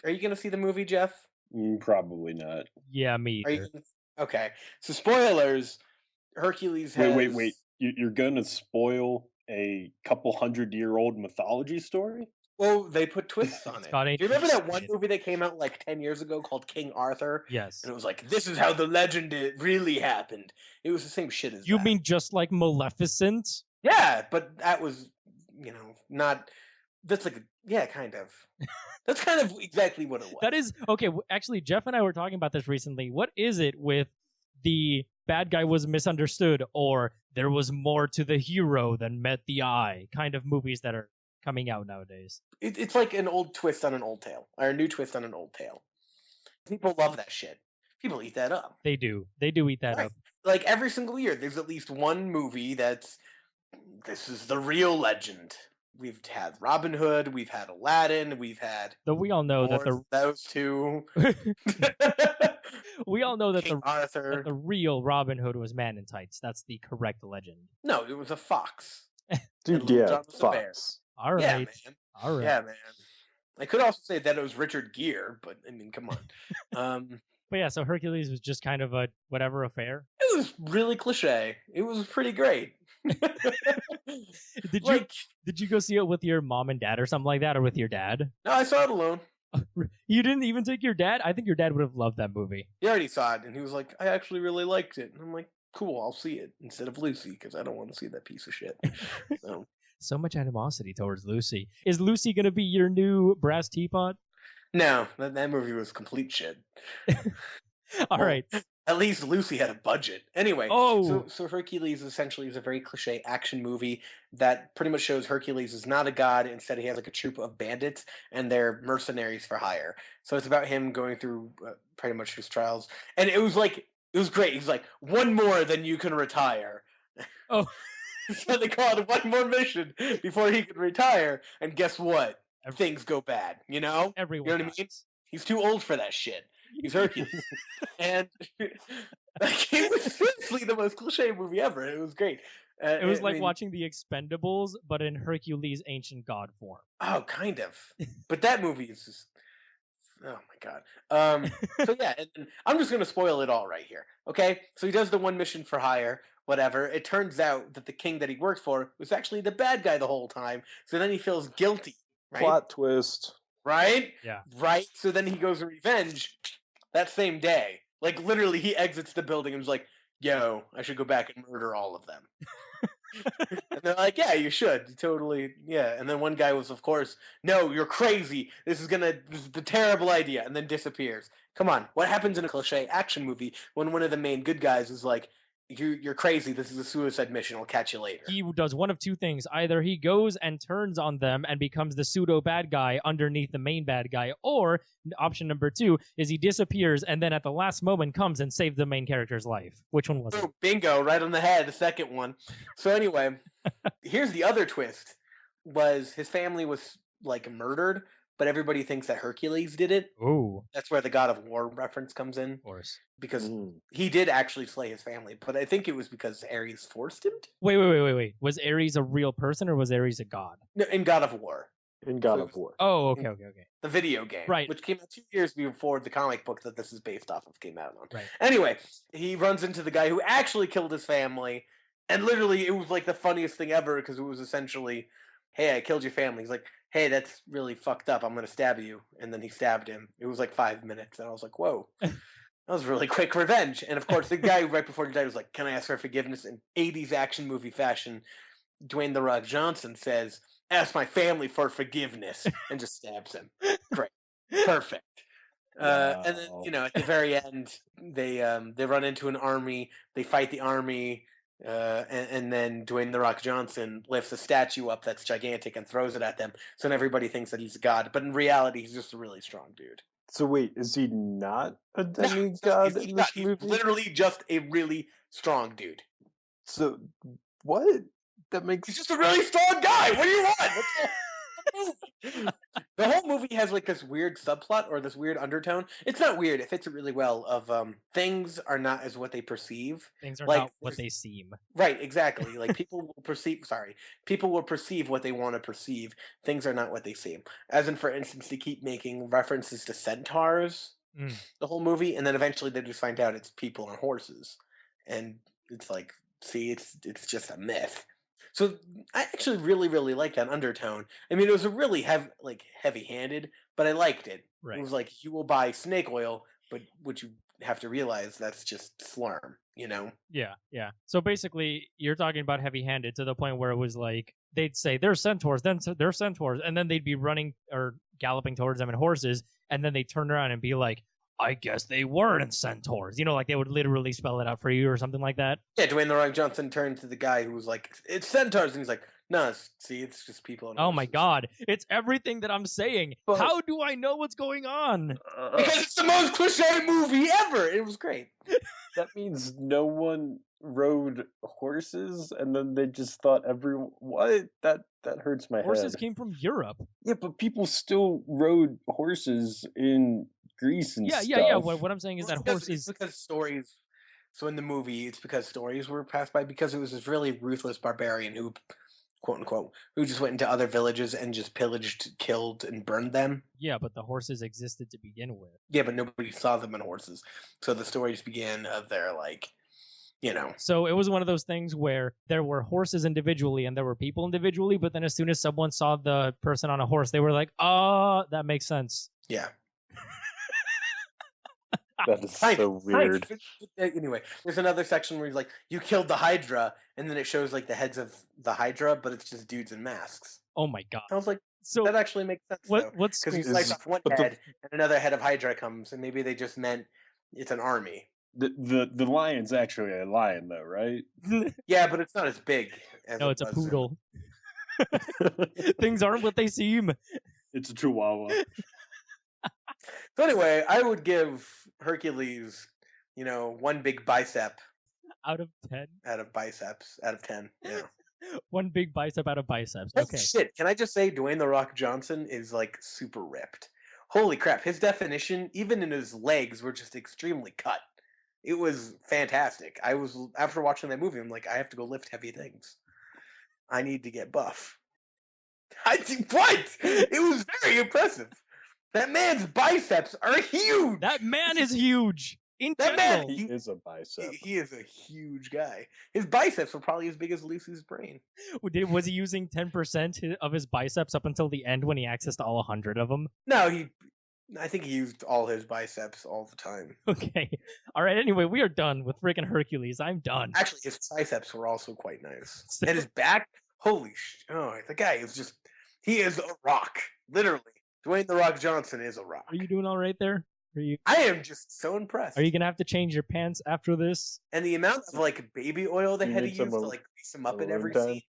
Are you going to see the movie, Jeff? Probably not. Yeah, me Are either. you? Okay. So, spoilers. Hercules has. Wait. You're gonna spoil a couple 100-year-old mythology story? Well, they put twists on It's it. got Do a you remember twist that in one it. movie that came out like 10 years ago called King Arthur? Yes. And it was like, this is how the legend really happened. It was the same shit as You that. mean just like Maleficent? Yeah, but that was, not. That's like, yeah, kind of. That's kind of exactly what it was. That is okay. Actually, Jeff and I were talking about this recently. What is it with the bad guy was misunderstood or there was more to the hero than met the eye kind of movies that are coming out nowadays? It's like an old twist on an old tale, or a new twist on an old tale. People love that shit. People eat that up. They do. They do eat that Right. up. Like every single year, there's at least one movie that's this is the real legend. We've had Robin Hood, we've had Aladdin, we've had Though we all know that those two. we all know that King Arthur. that the real Robin Hood was Man in Tights. That's the correct legend. No, it was a fox. Dude, Little yeah, John was a bear. Fox. All right. Yeah, man. All right. Yeah, man. I could also say that it was Richard Gere, but I mean, come on. But yeah, so Hercules was just kind of a whatever affair. It was really cliche. It was pretty great. Did you go see it with your mom and dad or something like that, or with your dad? No, I saw it alone. You didn't even take your dad? I think your dad would have loved that movie. He already saw it, and he was like, "I actually really liked it." And I'm like, "Cool, I'll see it instead of Lucy because I don't want to see that piece of shit." So So much animosity towards Lucy. Is Lucy going to be your new brass teapot? No, that movie was complete shit. All Well, right. at least Lucy had a budget. Anyway, Oh, so Hercules essentially is a very cliche action movie that pretty much shows Hercules is not a god. Instead, he has like a troop of bandits, and they're mercenaries for hire. So it's about him going through pretty much his trials, and it was great. He's like, one more, then you can retire. oh, So they called one more mission before he could retire, and guess what? Ev- Things go bad. You know everyone what I mean? dies. He's too old for that shit. He's Hercules. And it was seriously the most cliche movie ever. It was great. It was I like mean, watching The Expendables, but in Hercules' ancient god form. oh, kind of. But that movie is just, oh my god. So yeah, and I'm just gonna spoil it all right here. Okay, so he does the one mission for hire. Whatever. It turns out that the king that he worked for was actually the bad guy the whole time. So then he feels guilty. Right. Plot twist. Right. Yeah. Right. So then he goes to revenge that same day. Like literally, he exits the building and was like, "Yo, I should go back and murder all of them." And they're like, "Yeah, you should totally, yeah." And then one guy was, of course, "No, you're crazy. This is the terrible idea," and then disappears. Come on, what happens in a cliche action movie when one of the main good guys is like, "You're crazy. This is a suicide mission. I'll catch you later." He does one of two things. Either he goes and turns on them and becomes the pseudo bad guy underneath the main bad guy, or option number two is he disappears and then at the last moment comes and saves the main character's life. Which one was it? Oh, bingo, right on the head, the second one. So anyway, here's the other twist: was his family was like murdered, but everybody thinks that Hercules did it. Oh, That's where the God of War reference comes in, of course. because he did actually slay his family, but I think it was because Ares forced him to. Wait. Was Ares a real person or was Ares a god? No, in God of War, In God So- of War. Oh, okay. the video game, Right. which came out 2 years before the comic book that this is based off of came out on. Right. Anyway, he runs into the guy who actually killed his family, and literally it was like the funniest thing ever because it was essentially, "Hey, I killed your family." He's like, "Hey, that's really fucked up. I'm gonna stab you," and then he stabbed him. It was like 5 minutes, and I was like, "Whoa." That was really quick revenge. And of course, the guy right before he died was like, "Can I ask for forgiveness?" In 80s action movie fashion, Dwayne "The Rock" Johnson says, "Ask my family for forgiveness," and just stabs him. Great. Perfect. And then, Wow. at the very end, they run into an army. They fight the army, and then Dwayne "The Rock" Johnson lifts a statue up that's gigantic and throws it at them. So then everybody thinks that he's a god, but in reality, he's just a really strong dude. So wait, is he not a No, demigod he's in not. this He's movie? literally just a really strong dude. So what? That makes He's just a really strong guy. What do you want? What's the movie? The whole movie has like this weird subplot or this weird undertone. It's not weird. It fits it really well. Of things are not as what they perceive. Things are Like, not what they seem. Right, exactly. Like people will perceive. Sorry, people will perceive what they want to perceive. Things are not what they seem. As in, for instance, they keep making references to centaurs Mm. the whole movie, and then eventually they just find out it's people on horses, and it's like, see, it's just a myth. So I actually really really like that undertone. I mean, it was a really heavy-handed, but I liked it. Right. It was like, you will buy snake oil, but what you have to realize, that's just slurm. Yeah. So basically, you're talking about heavy-handed to the point where it was like they'd say they're centaurs, then they're centaurs, and then they'd be running or galloping towards them in horses, and then they'd turn around and be like, "I guess they weren't centaurs." Like they would literally spell it out for you or something like that. Yeah, Dwayne "The Rock" Johnson turned to the guy who was like, "It's centaurs," and he's like, "No, see, it's just people on Oh my horses." god, it's everything that I'm saying. But- How do I know what's going on? Because it's the most cliche movie ever. It was great. that means no one rode horses, and then they just thought everyone. What? That hurts my Horses head. came from Europe. Yeah, but people still rode horses in Greece and stuff. Yeah. What I'm saying is that It's horses. because stories. So in the movie, it's because stories were passed by, because it was this really ruthless barbarian who, quote unquote, who just went into other villages and just pillaged, killed, and burned them. Yeah, but the horses existed to begin with. Yeah, but nobody saw them on horses. So the stories began of their So it was one of those things where there were horses individually and there were people individually, but then as soon as someone saw the person on a horse, they were like, "Oh, that makes sense." Yeah. That is Kind so of. weird. Anyway, there's another section where he's like, "You killed the Hydra," and then it shows like the heads of the Hydra, but it's just dudes in masks. Oh my god. I was like, So That actually makes sense, though. what Because you school? slice off one but the- head, and another head of Hydra comes, and maybe they just meant it's an army. The lion's actually a lion, though, right? Yeah, but it's not as big as No, it it's a was poodle. Things aren't what they seem. It's a chihuahua. So anyway, I would give Hercules, one big bicep Out of 10. out of biceps out of 10. Yeah. One big bicep out of biceps. Holy Okay. shit! Can I just say, Dwayne the Rock Johnson is like super ripped. Holy crap! His definition, even in his legs, were just extremely cut. It was fantastic. I was after watching that movie, I'm like, I have to go lift heavy things. I need to get buff. What? It was very impressive. That man's biceps are huge. That man is huge. In That man, general. He is a bicep. he is a huge guy. His biceps were probably as big as Lucy's brain. Was he using 10% of his biceps up until the end when he accessed all 100 of them? No, I think he used all his biceps all the time. Okay. All right. Anyway, we are done with freaking Hercules. I'm done. Actually, his triceps were also quite nice. So- And his back, holy oh, the guy is just, he is a rock. Literally. Dwayne The Rock Johnson is a rock. Are you doing all right there? I am just so impressed. Are you gonna have to change your pants after this? And the amount of like baby oil they You had to need use to some like grease him up in alone every time? scene.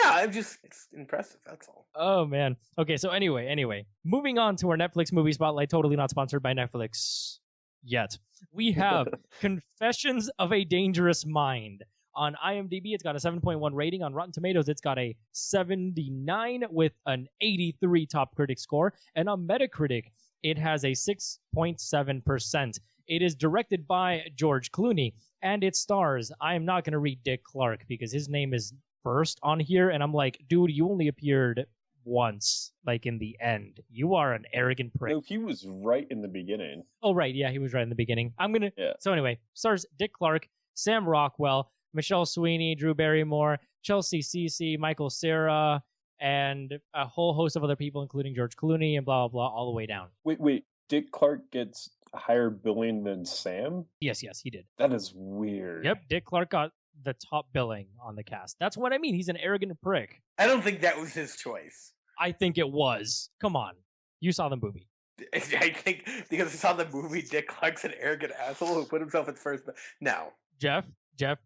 No, it's impressive. That's all. Oh man. Okay, so anyway, moving on to our Netflix movie spotlight, totally not sponsored by Netflix yet. We have Confessions of a Dangerous Mind. On IMDb, it's got a 7.1 rating. On Rotten Tomatoes, it's got a 79 with an 83 top critic score. And on Metacritic, it has a 6.7%. It is directed by George Clooney, and it stars, I am not going to read Dick Clark because his name is first on here, and I'm like, dude, you only appeared once, like in the end. You are an arrogant prick. No, he was right in the beginning. Oh, right. Yeah, he was right in the beginning. Yeah. So anyway, stars Dick Clark, Sam Rockwell, Michelle Sweeney, Drew Barrymore, Chelsea Cece, Michael Cera, and a whole host of other people, including George Clooney and blah, blah, blah, all the way down. Wait. Dick Clark gets higher billing than Sam? Yes, he did. That is weird. Yep, Dick Clark got the top billing on the cast. That's what I mean. He's an arrogant prick. I don't think that was his choice. I think it was. Come on. You saw the movie. I think because I saw the movie, Dick Clark's an arrogant asshole who put himself at first. No. Jeff,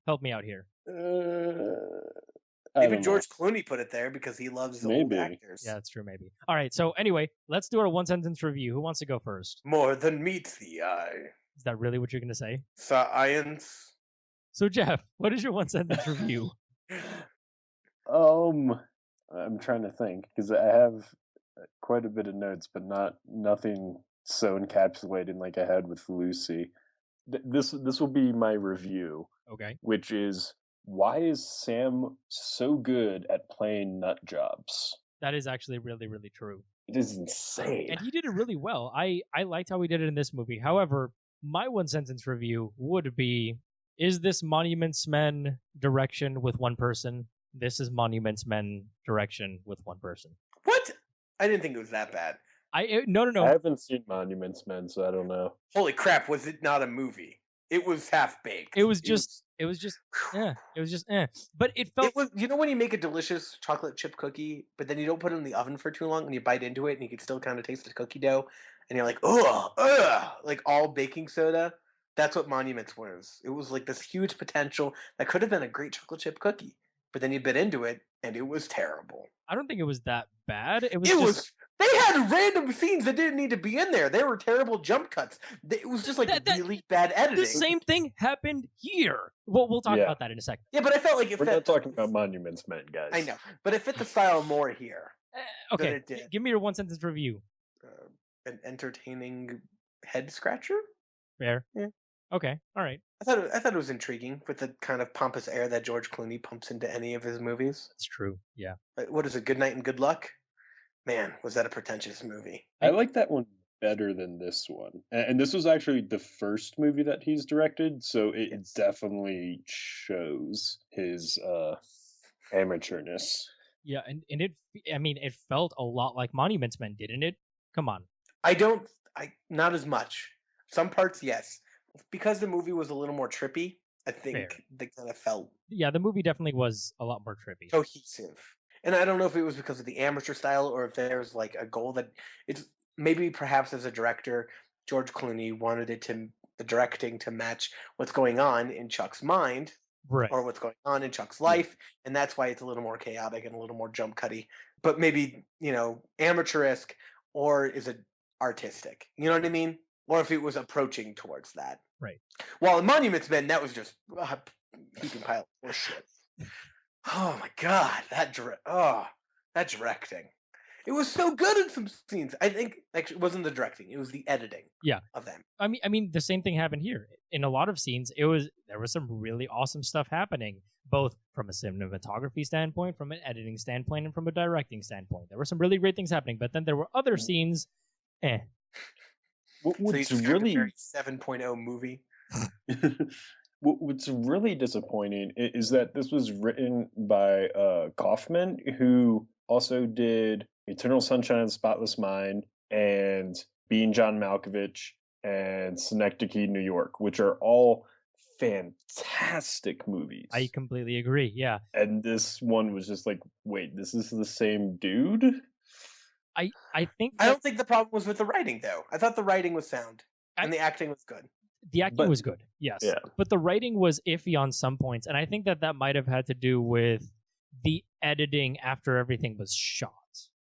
help me out here. Maybe George Clooney put it there because he loves the old actors. Yeah, that's true, maybe. All right, so anyway, let's do our one-sentence review. Who wants to go first? More than meets the eye. Is that really what you're going to say? Science. So, Jeff, what is your one-sentence review? I'm trying to think because I have quite a bit of notes, but nothing so encapsulated like I had with Lucy. This will be my review. Okay. Which is, why is Sam so good at playing nut jobs? That is actually really, really true. It is insane. And he did it really well. I liked how he did it in this movie. However, my one-sentence review would be, is this Monuments Men direction with one person? This is Monuments Men direction with one person. What? I didn't think it was that bad. No. I haven't seen Monuments Men, so I don't know. Holy crap, was it not a movie? It was half-baked. It was just, but it felt... It was, when you make a delicious chocolate chip cookie, but then you don't put it in the oven for too long, and you bite into it, and you can still kind of taste the cookie dough, and you're like, ugh, like all baking soda? That's what Monuments was. It was like this huge potential that could have been a great chocolate chip cookie, but then you bit into it, and it was terrible. I don't think it was that bad. They had random scenes that didn't need to be in there. They were terrible jump cuts. It was just like really bad editing. The same thing happened here. Well, we'll talk about that in a second. Yeah, but I felt like we're not talking about Monuments Men, guys. I know, but it fit the style more here. Okay, it did. Give me your one-sentence review. An entertaining head scratcher. Fair. Yeah. Okay. All right. I thought it was intriguing with the kind of pompous air that George Clooney pumps into any of his movies. That's true. Yeah. What is it? Good Night and Good Luck. Man, was that a pretentious movie? I like that one better than this one. And this was actually the first movie that he's directed, so it definitely shows his amateurness. Yeah, and it felt a lot like Monuments Men, didn't it? Come on. Not as much. Some parts, yes. Because the movie was a little more trippy, I think they kind of felt... Yeah, the movie definitely was a lot more trippy. cohesive. And I don't know if it was because of the amateur style or if there's like a goal that it's maybe perhaps as a director, George Clooney wanted the directing to match what's going on in Chuck's mind Right. or what's going on in Chuck's Yeah. life, and that's why it's a little more chaotic and a little more jump cutty. But maybe, amateurisk, or is it artistic? You know what I mean? Or if it was approaching towards that. Right. While in Monuments Men, that was just a heaping pile of bullshit. Oh my god, that directing. It was so good in some scenes. I think actually it wasn't the directing; it was the editing. Yeah. Of them. I mean, the same thing happened here. In a lot of scenes, there was some really awesome stuff happening, both from a cinematography standpoint, from an editing standpoint, and from a directing standpoint. There were some really great things happening, but then there were other scenes, What's So you just really 7.0 movie. What's really disappointing is that this was written by Kaufman, who also did Eternal Sunshine of the Spotless Mind and Being John Malkovich and Synecdoche, New York, which are all fantastic movies. I completely agree. Yeah. And this one was just like, wait, this is the same dude? I think I don't think the problem was with the writing, though. I thought the writing was sound and the acting was good. the acting was good, yes. Yeah. But the writing was iffy on some points, and I think that might have had to do with the editing after everything was shot.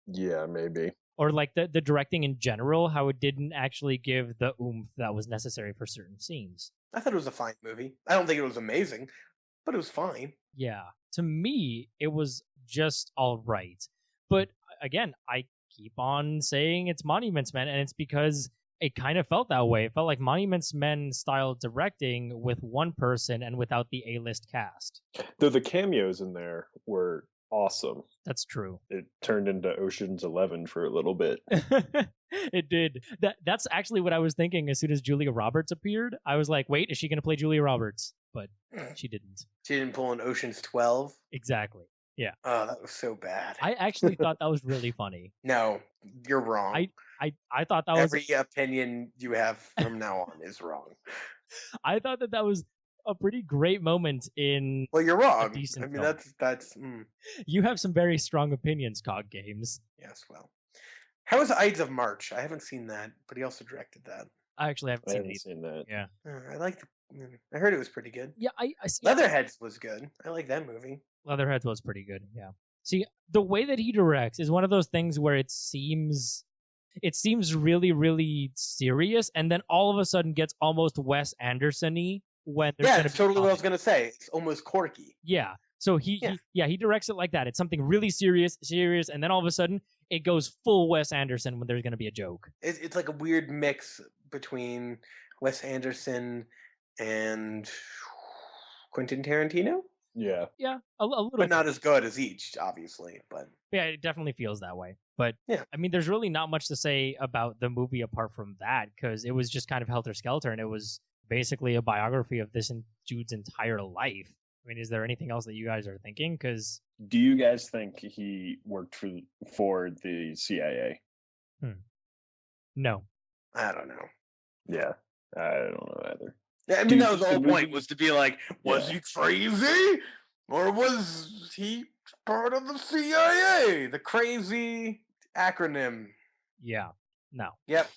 Yeah, maybe. Or like the directing in general, how it didn't actually give the oomph that was necessary for certain scenes. I thought it was a fine movie. I don't think it was amazing, but it was fine. Yeah. To me, it was just all right. But again, I keep on saying it's Monuments Men, and it's because it kind of felt that way. It felt like Monuments Men style directing with one person and without the A-list cast. Though the cameos in there were awesome. That's true. It turned into Ocean's 11 for a little bit. It did. That's actually what I was thinking as soon as Julia Roberts appeared. I was like, wait, is she going to play Julia Roberts? But she didn't. She didn't pull an Ocean's 12. Exactly. Yeah. Oh, that was so bad. I actually thought that was really funny. No, you're wrong. I thought that was every opinion you have from now on is wrong. I thought that was a pretty great moment in. Well, you're wrong. A decent I mean, film. that's. You have some very strong opinions, Cog Games. Yes, well. How was Ides of March? I haven't seen that, but he also directed that. I actually haven't I seen haven't it. seen that. Yeah. I like. I heard it was pretty good. Yeah, I see. Leatherheads was good. I like that movie. Leatherheads was pretty good. Yeah. See, the way that he directs is one of those things where it seems really, really serious, and then all of a sudden gets almost Wes Anderson-y when there's Yeah, it's totally what I was gonna say. It's almost quirky. Yeah. So he directs it like that. It's something really serious, and then all of a sudden it goes full Wes Anderson when there's going to be a joke. It's like a weird mix between Wes Anderson and Quentin Tarantino. Yeah. Yeah, a little, but not as good as each, obviously. But yeah, it definitely feels that way. But yeah, I mean, there's really not much to say about the movie apart from that, because it was just kind of helter skelter, and it was basically a biography of this dude's entire life. I mean, is there anything else that you guys are thinking? Because do you guys think he worked for the CIA? No, I don't know. Yeah, I don't know either. I mean, that was the whole point, was to be like, was he crazy? Or was he part of the CIA? The crazy acronym. Yeah. No. Yep.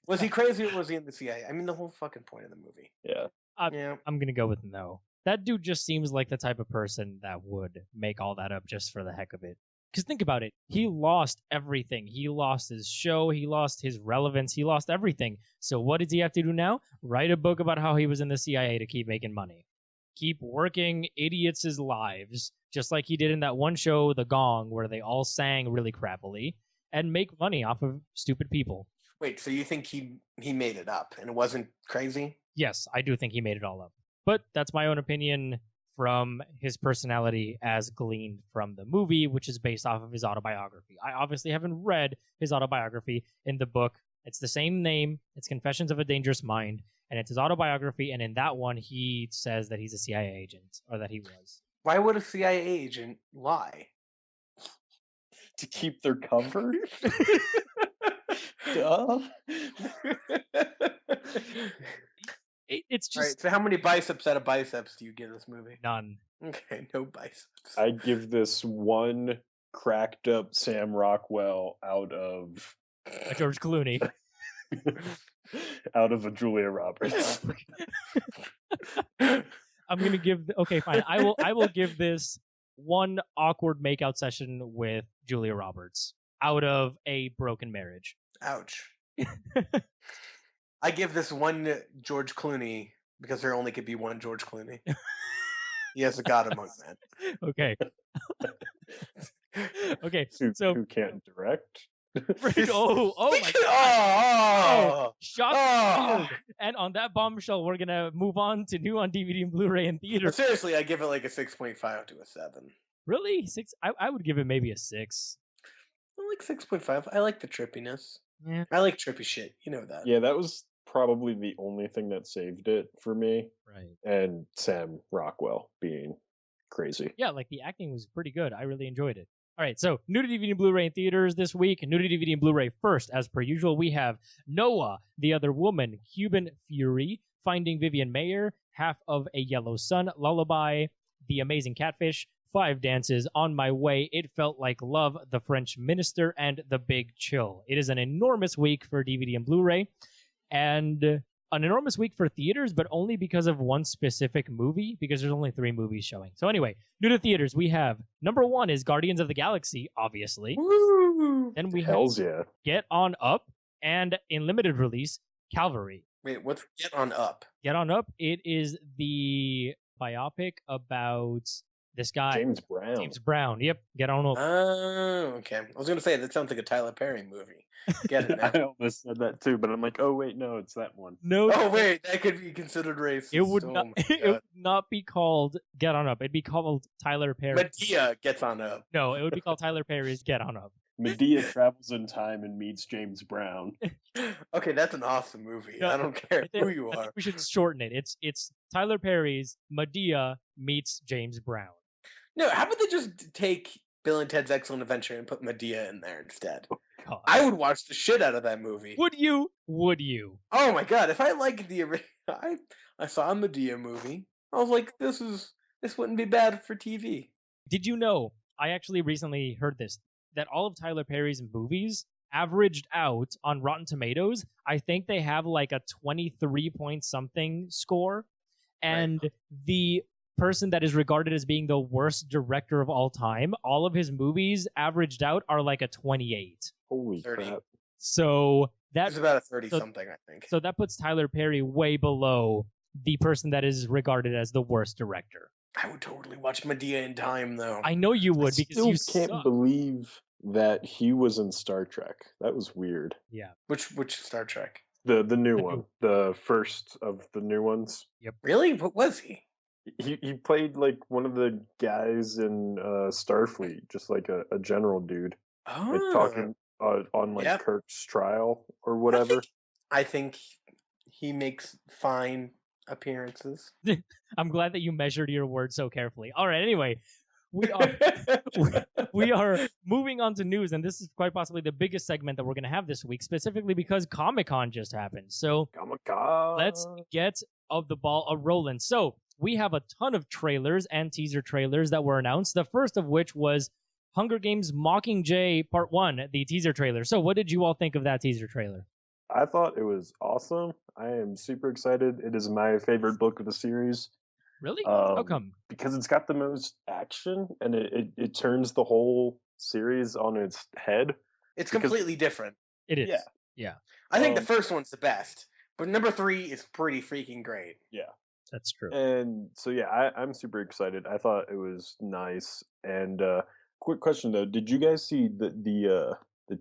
Was he crazy or was he in the CIA? I mean, the whole fucking point of the movie. Yeah. I'm going to go with no. That dude just seems like the type of person that would make all that up just for the heck of it. Because think about it. He lost everything. He lost his show. He lost his relevance. He lost everything. So what does he have to do now? Write a book about how he was in the CIA to keep making money. Keep working idiots' lives, just like he did in that one show, The Gong, where they all sang really crappily, and make money off of stupid people. Wait, so you think he made it up and it wasn't crazy? Yes, I do think he made it all up. But that's my own opinion from his personality as gleaned from the movie, which is based off of his autobiography. I obviously haven't read his autobiography. In the book, it's the same name. It's Confessions of a Dangerous Mind, and it's his autobiography. And in that one, he says that he's a CIA agent, or that he was. Why would a CIA agent lie? To keep their cover? Duh. It's just... All right, so how many biceps out of biceps do you give this movie? None. Okay, no biceps. I give this one cracked up Sam Rockwell out of A George Clooney. out of a Julia Roberts. I'm gonna give. Okay, fine. I will give this one awkward makeout session with Julia Roberts out of a broken marriage. Ouch. I give this one George Clooney because there only could be one George Clooney. He has a god among men. Okay. Okay. Who, So who can't direct? oh my god. Oh, Shots oh. fired. And on that bombshell, we're gonna move on to new on DVD and Blu-ray and theater. But seriously, I give it like a 6.5 to a 7. Really? 6? I would give it maybe a 6. I like 6.5. I like the trippiness. Yeah. I like trippy shit. You know that. Yeah, that was probably the only thing that saved it for me. Right. And Sam Rockwell being crazy. Yeah, like the acting was pretty good. I really enjoyed it. All right, so new to DVD and Blu-ray in theaters this week. New to DVD and Blu-ray first, as per usual, we have Noah, the Other Woman, Cuban Fury, Finding Vivian Maier, Half of a Yellow Sun, Lullaby, The Amazing Catfish, Five Dances, On My Way, It Felt Like Love, The French Minister, and The Big Chill. It is an enormous week for DVD and Blu-ray, and an enormous week for theaters, but only because of one specific movie, because there's only 3 movies showing. So anyway, new to theaters, we have number 1 is Guardians of the Galaxy, obviously. Woo! Then we Hells have yeah. Get On Up, and in limited release, Calvary. Wait, what's Get On Up? Get On Up, it is the biopic about this guy. James Brown. James Brown, yep, Get On Up. Oh, okay. I was going to say, that sounds like a Tyler Perry movie. Get it now. I almost said that too, but I'm like, oh wait, no, it's that one. No, Oh, wait, that could be considered racist. it would Oh not. my It God. would not be called Get On Up. It'd be called Tyler Perry. Medea gets on up. No, it would be called Tyler Perry's Get On Up. Medea travels in time and meets James Brown. Okay, that's an awesome movie. No, I don't care who you I are. think we should shorten it. It's Tyler Perry's Medea meets James Brown. No, how about they just take Bill and Ted's Excellent Adventure and put Medea in there instead? God. I would watch the shit out of that movie. Would you? Would you? Oh my god, if I liked the I saw a Medea movie. I was like, this wouldn't be bad for TV. Did you know? I actually recently heard this that all of Tyler Perry's movies averaged out on Rotten Tomatoes. I think they have like a 23 point something score, and the person that is regarded as being the worst director of all time, all of his movies averaged out are like a 28. Holy 30. crap. So It's that about a 30 something, I think. so that puts Tyler Perry way below the person that is regarded as the worst director. I would totally watch Medea in time, though. I know you would, I because still you can't suck. believe that he was in Star Trek. That was weird. Yeah. Which Star Trek? The new The new- one. The first of the new ones. Really? What was he? He played like one of the guys in Starfleet, just like a general dude. Oh, Like talking on like Yep. Kirk's trial or whatever. I think he makes fine appearances. I'm glad that you measured your words so carefully. All right, anyway, we are we are moving on to news, and this is quite possibly the biggest segment that we're going to have this week, specifically because Comic-Con just happened. So Comic-KHAAAAAAAAAN. let's get of the ball a-rolling. So we have a ton of trailers and teaser trailers that were announced, the first of which was Hunger Games Mockingjay Part 1, the teaser trailer. So what did you all think of that teaser trailer? I thought it was awesome. I am super excited. It is my favorite book of the series. Really? How Um, come? Because it's got the most action and it turns the whole series on its head. It's Because- completely different. It is. yeah. I think the Um, first one's the best, but number 3 is pretty freaking great. That's true. And so yeah, I'm super excited. I thought it was nice. And quick question though, did you guys see the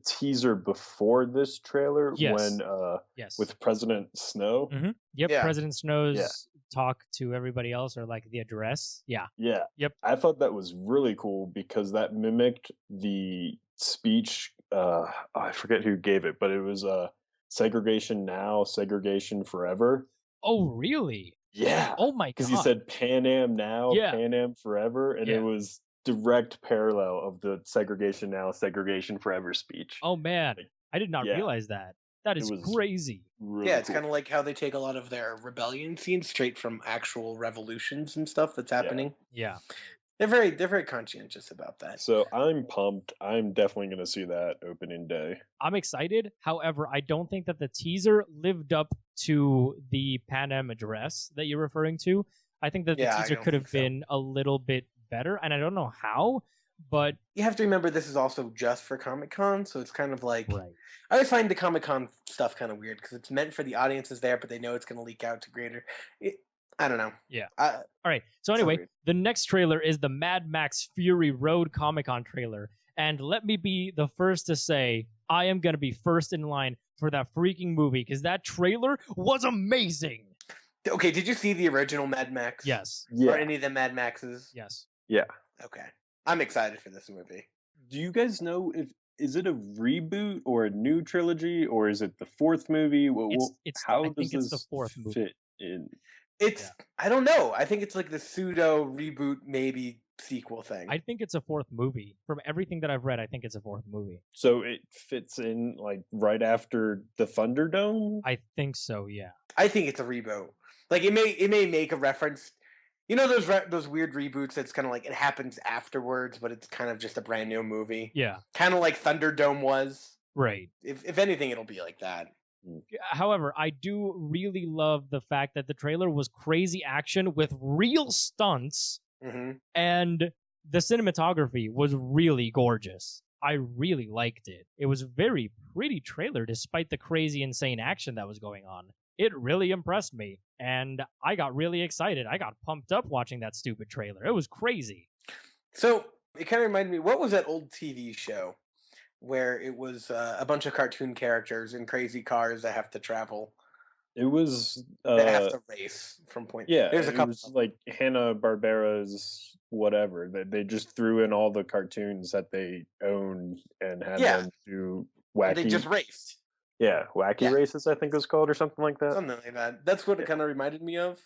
teaser before this trailer Yes. when Yes. with President Snow? Yep, Yeah. President Snow's talk to everybody else, or like the address. Yeah. Yeah. Yep. I thought that was really cool because that mimicked the speech. I forget who gave it, but it was segregation now, segregation forever. Oh, really? Yeah. Oh my god. Because he said Pan Am now, Yeah. Pan Am forever, and Yeah. it was direct parallel of the segregation now, segregation forever speech. Oh man, I did not Yeah. realize that. That is was crazy. really Yeah, it's cool. kind of like how they take a lot of their rebellion scenes straight from actual revolutions and stuff that's happening. Yeah. They're very conscientious about that. So I'm pumped. I'm definitely going to see that opening day. I'm excited. However, I don't think that the teaser lived up to the Pan Am address that you're referring to. I think that the Yeah, I teaser don't could have think so. been a little bit better, and I don't know how, but You have to remember this is also just for Comic-Con, so it's kind of like right. I always find the Comic-Con stuff kind of weird because it's meant for the audiences there, but they know it's going to leak out to greater. I don't know. Yeah. I, All right. So so anyway, weird. the next trailer is the Mad Max Fury Road Comic-Con trailer. And let me be the first to say, I am going to be first in line for that freaking movie because that trailer was amazing. Okay, did you see the original Mad Max? Yes. Or Yeah. any of the Mad Maxes? Yes. Yeah. Okay. I'm excited for this movie. Do you guys know if is it a reboot or a new trilogy or is it the fourth movie? How I does think it's the this fourth movie. fit in? It's I don't know. I think it's like the pseudo reboot, maybe sequel thing. I think it's a fourth movie. From everything that I've read, I think it's a fourth movie. So it fits in like right after the Thunderdome? I think so, yeah. I think it's a reboot. Like it may make a reference. You know those weird reboots that's kind of like it happens afterwards, but it's kind of just a brand new movie. Yeah. Kind of like Thunderdome was. Right. If anything, it'll be like that. However, I do really love the fact that the trailer was crazy action with real stunts, and the cinematography was really gorgeous. I really liked it. It was a very pretty trailer despite the crazy, insane action that was going on. It really impressed me, and I got really excited. I got pumped up watching that stupid trailer. It was crazy. So it kind of reminded me, what was that old TV show where it was a bunch of cartoon characters in crazy cars that have to travel, It was that have to race from point. yeah, There's a it couple. was like Hanna-Barbera's whatever. They just threw in all the cartoons that they owned and had them do wacky. They just raced. Yeah, wacky races, I think it was called, or something like that. Something like that. That's what it kind of reminded me of.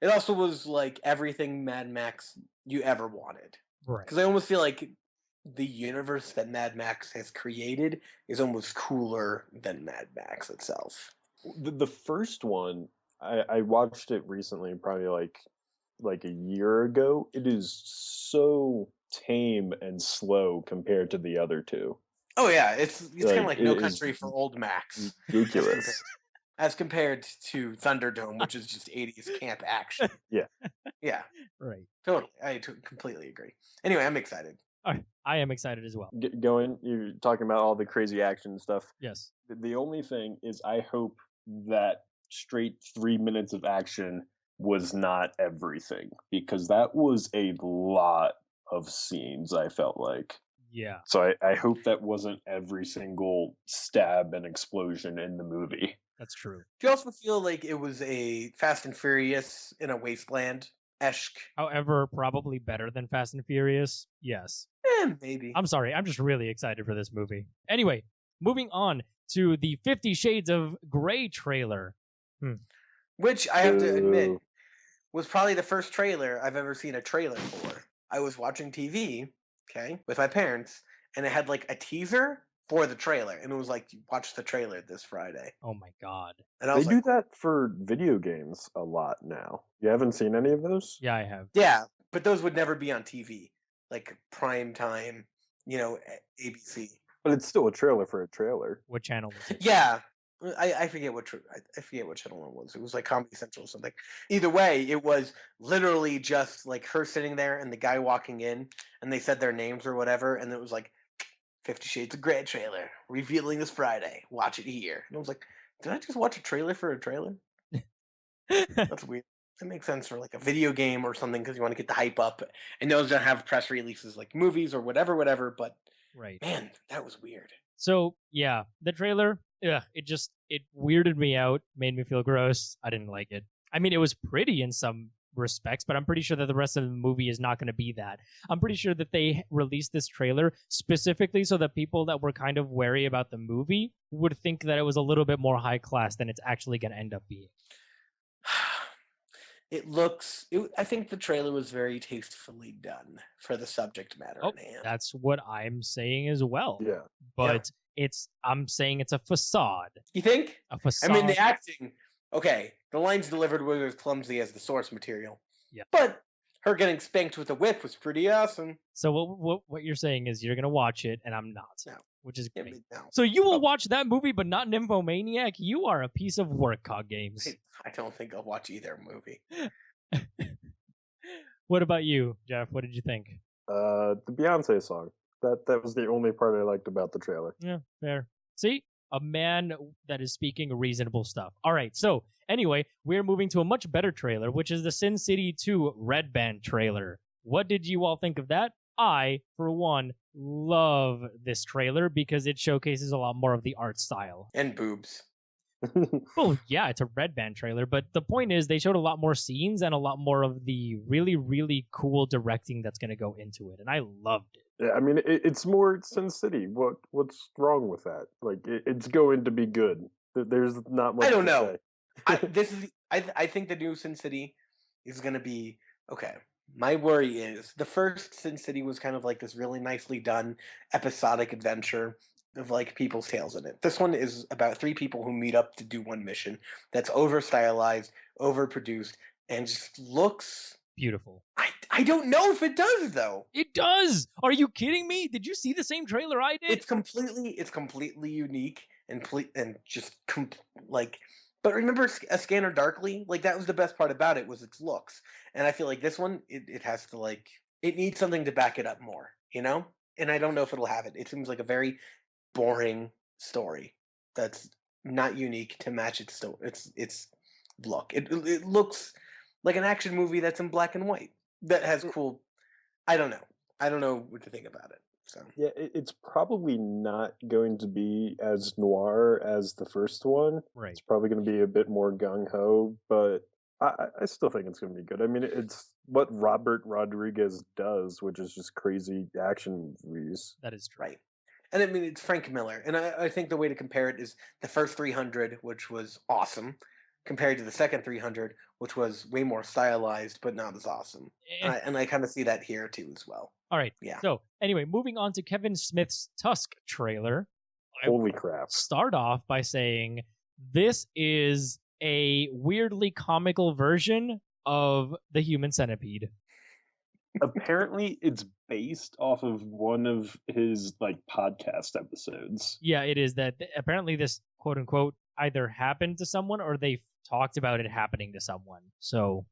It also was like everything Mad Max you ever wanted. Right. Because I almost feel like the universe that Mad Max has created is almost cooler than Mad Max itself. The first one, I watched it recently, probably like a year ago. It is so tame and slow compared to the other two. Oh yeah, it's kind of like No Country for Old Max. Ridiculous. As compared to Thunderdome, which is just 80s camp action. Yeah. Yeah. Right. Totally. I completely agree. Anyway, I'm excited. I am excited as well. Going, you're talking about all the crazy action stuff. Yes. The only thing is I hope that straight 3 minutes of action was not everything, because that was a lot of scenes, I felt like. Yeah. So I hope that wasn't every single stab and explosion in the movie. That's true. Do you also feel like it was a Fast and Furious in a wasteland-esque? However, probably better than Fast and Furious. Yes. Maybe. I'm sorry. I'm just really excited for this movie. Anyway, moving on to the 50 Shades of Grey trailer. Which, I have to admit, was probably the first trailer I've ever seen a trailer for. I was watching TV, with my parents, and it had like a teaser for the trailer, and it was like, watch the trailer this Friday. Oh my god. And I They was do that for video games a lot now. You haven't seen any of those? Yeah, I have. Yeah, but those would never be on TV, like prime time, ABC. But it's still a trailer for a trailer. What channel was it? Yeah, I forget I forget what channel it was. It was like Comedy Central or something. Either way, it was literally just like her sitting there and the guy walking in, and they said their names or whatever, and it was like 50 Shades of Grey trailer revealing this Friday. Watch it here. And I was like, did I just watch a trailer for a trailer? That's weird. That makes sense for like a video game or something because you want to get the hype up, and those don't have press releases like movies or whatever. But right, man, that was weird. So yeah, the trailer, it weirded me out, made me feel gross. I didn't like it. I mean, it was pretty in some respects, but I'm pretty sure that the rest of the movie is not going to be that. I'm pretty sure that they released this trailer specifically so that people that were kind of wary about the movie would think that it was a little bit more high class than it's actually going to end up being. I think the trailer was very tastefully done for the subject matter at hand. That's what I'm saying as well. Yeah. But I'm saying it's a facade. You think? A I facade. mean, the acting. Okay, the lines delivered were as clumsy as the source material. Yeah. But her getting spanked with a whip was pretty awesome. So what you're saying is you're gonna watch it, and I'm not. No. Which is Yeah, great. no. So you will watch that movie, but not Nymphomaniac? You are a piece of work, COG Games. I don't think I'll watch either movie. What about you, Jeff? What did you think? The Beyonce song. That was the only part I liked about the trailer. Yeah, fair. See? A man that is speaking reasonable stuff. All right, so anyway, we're moving to a much better trailer, which is the Sin City 2 Red Band trailer. What did you all think of that? I, for one, love this trailer because it showcases a lot more of the art style. And boobs. Well, yeah, it's a Red Band trailer, but the point is they showed a lot more scenes and a lot more of the really, really cool directing that's going to go into it, and I loved it. Yeah, I mean, it's more Sin City. What's wrong with that? Like, it's going to be good. There's not much. I don't know. Say. I think the new Sin City is going to be okay. My worry is the first Sin City was kind of like this really nicely done episodic adventure of like people's tales in it. This one is about 3 people who meet up to do one mission that's over stylized, overproduced, and just looks beautiful. I don't know if it does though. It does. Are you kidding me? Did you see the same trailer I did? It's completely unique and just like. But remember A Scanner Darkly? Like that was the best part about it was its looks, and I feel like this one it has to like it needs something to back it up more, you know. And I don't know if it'll have it. It seems like a very boring story that's not unique to match its look. It looks like an action movie that's in black and white that has cool. I don't know what to think about it. So yeah, it's probably not going to be as noir as the first one. Right. It's probably going to be a bit more gung ho, but I still think it's going to be good. I mean, it's what Robert Rodriguez does, which is just crazy action movies. That is true. Right. And I mean, it's Frank Miller. And I think the way to compare it is the first 300, which was awesome, compared to the second 300, which was way more stylized, but not as awesome. And I kind of see that here, too, as well. All right. Yeah. So, anyway, moving on to Kevin Smith's Tusk trailer. Holy crap. Start off by saying this is a weirdly comical version of the Human Centipede. Apparently, it's based off of one of his like podcast episodes. Yeah, it is that apparently this quote unquote either happened to someone or they talked about it happening to someone. So,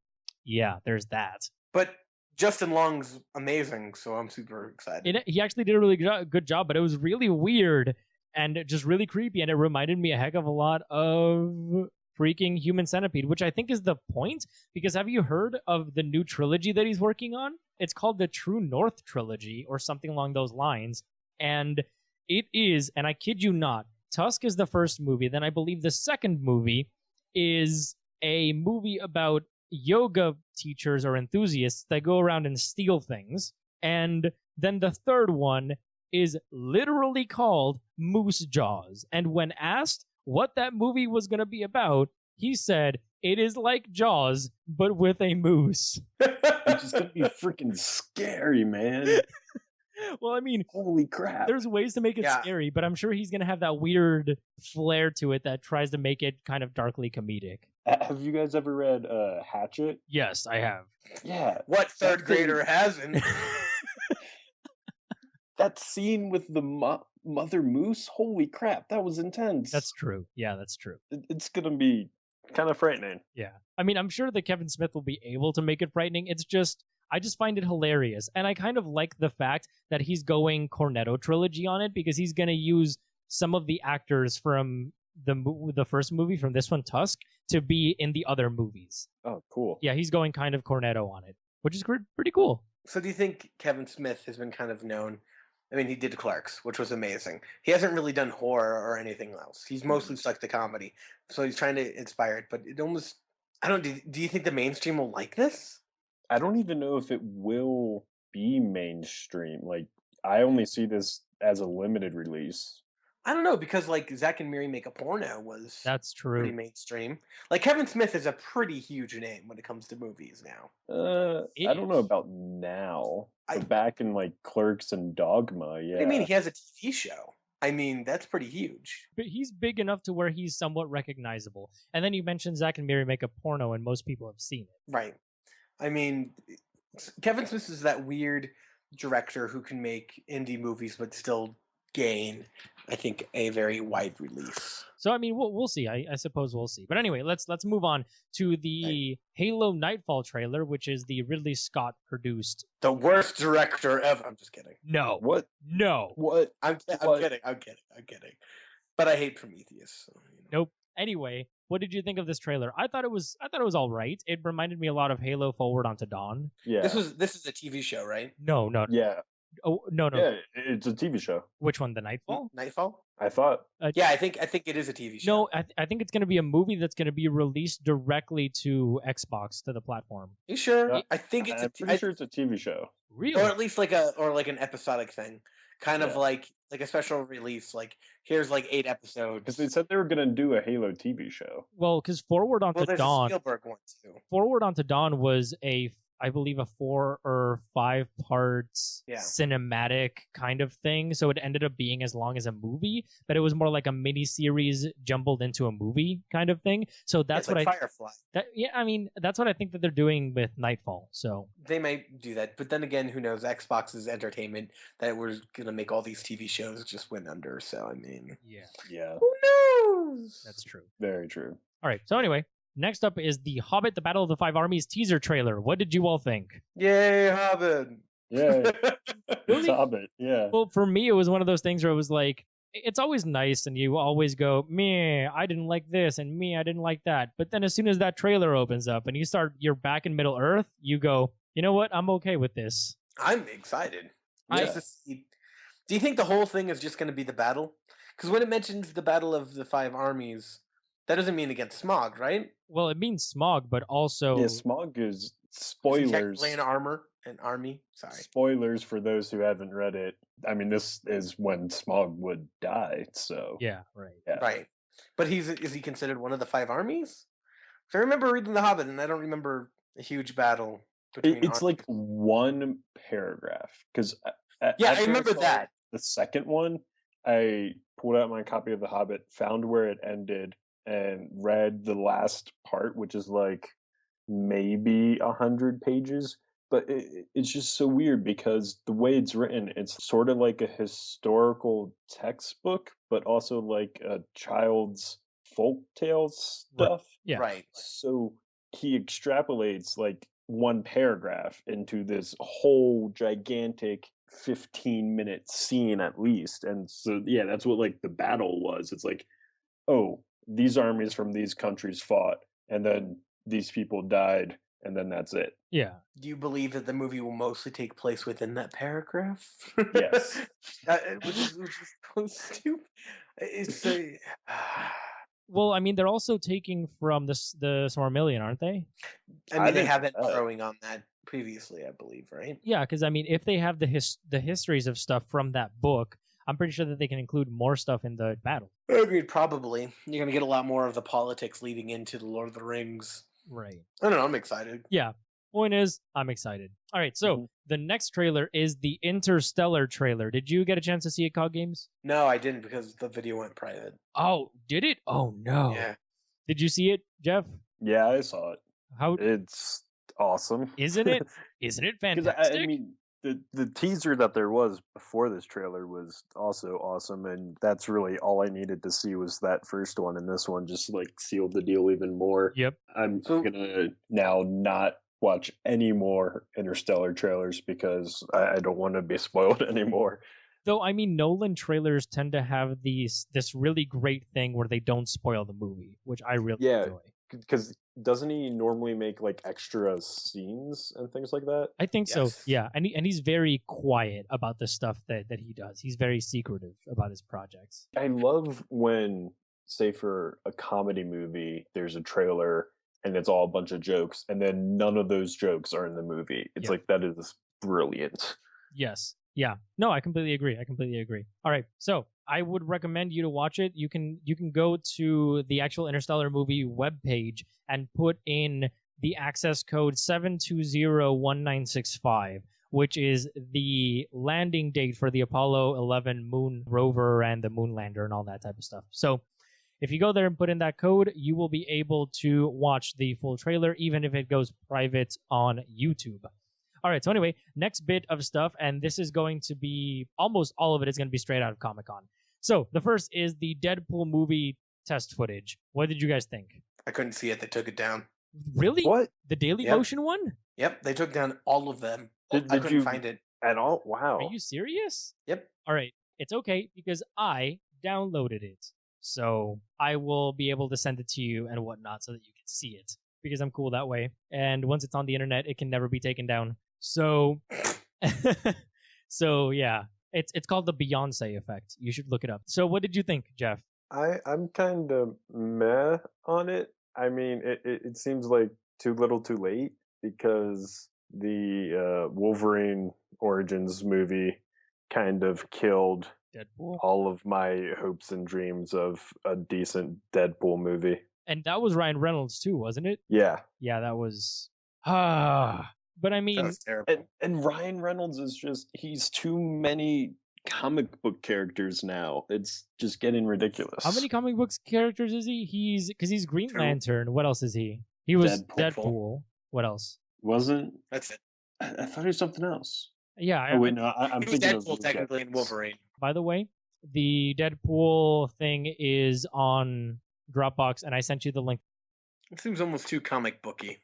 yeah, there's that. But Justin Long's amazing, so I'm super excited. He actually did a really good job, but it was really weird and just really creepy, and it reminded me a heck of a lot of freaking Human Centipede, which I think is the point, because have you heard of the new trilogy that he's working on? It's called the True North Trilogy or something along those lines, and it is, and I kid you not, Tusk is the first movie, then I believe the second movie is a movie about yoga teachers or enthusiasts that go around and steal things, and then the third one is literally called Moose Jaws, and when asked what that movie was going to be about, he said, it is like Jaws, but with a moose. Which is going to be freaking scary, man. Well, I mean, holy crap. There's ways to make it scary, but I'm sure he's going to have that weird flair to it that tries to make it kind of darkly comedic. Have you guys ever read Hatchet? Yes, I have. Yeah. What third grader hasn't? That scene with the mother moose, holy crap, that was intense. That's true. Yeah, that's true. It's going to be kind of frightening. Yeah. I mean, I'm sure that Kevin Smith will be able to make it frightening. It's just, I just find it hilarious. And I kind of like the fact that he's going Cornetto trilogy on it, because he's going to use some of the actors from the first movie, from this one, Tusk, to be in the other movies. Oh, cool. Yeah, he's going kind of Cornetto on it, which is pretty cool. So do you think Kevin Smith has been kind of known? I mean, he did Clerks, which was amazing. He hasn't really done horror or anything else. He's mostly stuck to comedy. So he's trying to inspire it, but it almost, I don't, do you think the mainstream will like this? I don't even know if it will be mainstream. Like, I only see this as a limited release. I don't know, because like Zack and Miri Make a Porno was that's true, pretty mainstream. Like Kevin Smith is a pretty huge name when it comes to movies now. I don't know about now. But back in like Clerks and Dogma, yeah. I mean, he has a TV show. I mean, that's pretty huge. But he's big enough to where he's somewhat recognizable. And then you mentioned Zack and Miri make a porno, and most people have seen it. Right. I mean, Kevin Smith is that weird director who can make indie movies but still gain, I think, a very wide release. So I mean, we'll see. I suppose we'll see. But anyway, let's move on to the Halo Nightfall trailer, which is the Ridley Scott produced. The worst director ever. I'm just kidding. No. What? No. What? I'm What? kidding. I'm kidding. But I hate Prometheus. So, Nope. Anyway, what did you think of this trailer? I thought it was all right. It reminded me a lot of Halo Forward Onto Dawn. Yeah. This is a TV show, right? No. Yeah. Oh no. Yeah, it's a TV show. Which one? The Nightfall? Nightfall? I thought. Yeah, I think it is a TV show. No, I think it's going to be a movie that's going to be released directly to Xbox, to the platform. You sure? Yeah. I think it's I'm pretty sure it's a TV show. Really? or at least like an episodic thing, kind of Yeah. like a special release. Like here's like 8 episodes. Because they said they were going to do a Halo TV show. Well, because Forward Onto there's Dawn, a Spielberg one too. Forward Onto Dawn was I believe a 4 or 5 parts Yeah. cinematic kind of thing. So it ended up being as long as a movie, but it was more like a mini series jumbled into a movie kind of thing. So that's It's what like Firefly. I mean, that's what I think that they're doing with Nightfall. So They might do that, but then again, who knows? Xbox's entertainment that we're gonna make all these TV shows just went under. So I mean, Yeah, who knows? that's true. very true. All right. So anyway, next up is the Hobbit: The Battle of the Five Armies teaser trailer. What did you all think? Yay, Hobbit! Yeah, it's Really? Hobbit. Yeah. Well, for me, it was one of those things where it was like, it's always nice, and you always go, "Me, I didn't like this," and "Me, I didn't like that." But then, as soon as that trailer opens up and you're back in Middle Earth, you go, "You know what? I'm okay with this." I'm excited. Yeah. Just to see. Do you think the whole thing is just going to be the battle? Because when it mentions the battle of the 5 armies, that doesn't mean against Smog, right? Well, it means smog, but also Yeah, Smog is Is he spoilers. technically an army. Sorry. Spoilers for those who haven't read it. I mean, this is when Smog would die. So yeah, right. yeah. Right. But is he considered one of the 5 armies? So I remember reading The Hobbit, and I don't remember a huge battle between. It's like one paragraph. Because Yeah, I remember that. The second one, I pulled out my copy of The Hobbit, found where it ended, and read the last part, which is like maybe 100 pages. But it's just so weird because the way it's written, it's sort of like a historical textbook, but also like a child's folktale stuff. Yeah. Right. So he extrapolates like one paragraph into this whole gigantic 15-minute scene at least. And so, yeah, that's what like the battle was. It's like, oh, these armies from these countries fought, and then these people died, and then that's it. Yeah. Do you believe that the movie will mostly take place within that paragraph? Yes. Which is so stupid. It's a. Well, I mean, they're also taking from the Silmarillion, aren't they? I mean, they didn't have been know. growing on that previously, I believe, right? Yeah, because I mean, if they have the histories of stuff from that book, I'm pretty sure that they can include more stuff in the battle. Agreed, probably. You're going to get a lot more of the politics leading into the Lord of the Rings. Right. I don't know, I'm excited. Yeah. Point is, I'm excited. All right, so the next trailer is the Interstellar trailer. Did you get a chance to see it, Cog Games? No, I didn't because the video went private. Oh, did it? Oh no. Yeah. Did you see it, Jeff? Yeah, I saw it. How It's awesome. isn't it? Isn't it 'Cause fantastic? I mean, the teaser that there was before this trailer was also awesome, and that's really all I needed to see was that first one, and this one just like sealed the deal even more. Yep. I'm So- gonna now not watch any more Interstellar trailers because I don't want to be spoiled anymore. Though I mean, Nolan trailers tend to have this really great thing where they don't spoil the movie, which I really Yeah. enjoy. Because doesn't he normally make like extra scenes and things like that? I think so. Yes. Yeah, and he's very quiet about the stuff that he does. He's very secretive about his projects. I love when, say, for a comedy movie, there's a trailer and it's all a bunch of jokes, and then none of those jokes are in the movie. It's Yeah. like, that is brilliant. Yes. Yeah. No, I completely agree. All right. So I would recommend you to watch it. You can go to the actual Interstellar movie webpage and put in the access code 7201965. which is the landing date for the Apollo 11 moon rover and the moon lander and all that type of stuff. So if you go there and put in that code, you will be able to watch the full trailer, even if it goes private on YouTube. All right, so anyway, next bit of stuff, and this is going to be, almost all of it is going to be straight out of Comic-Con. So the first is the Deadpool movie test footage. What did you guys think? I couldn't see it. They took it down. Really? What? The Daily Yep. Motion one? Yep, they took down all of them. Did I couldn't you find it. at all? Wow. Are you serious? Yep. All right, it's okay because I downloaded it. So I will be able to send it to you and whatnot so that you can see it because I'm cool that way. And once it's on the internet, it can never be taken down. So, so yeah, it's called the Beyonce effect. You should look it up. So what did you think, Jeff? I'm kind of meh on it. I mean, it seems like too little too late because the Wolverine Origins movie kind of killed Deadpool. all of my hopes and dreams of a decent Deadpool movie. And that was Ryan Reynolds too, wasn't it? Yeah. Yeah, that was but I That mean, was terrible. And Ryan Reynolds is just, he's too many comic book characters now. It's just getting ridiculous. how many comic books characters is he? He's Green Two. Lantern. What else is he? He was Deadpool. Deadpool. What else? Wasn't? That's it. I thought it was something else. Yeah. Oh, wait, no, I'm He was thinking of Deadpool technically in Wolverine. By the way, the Deadpool thing is on Dropbox, and I sent you the link. It seems almost too comic booky.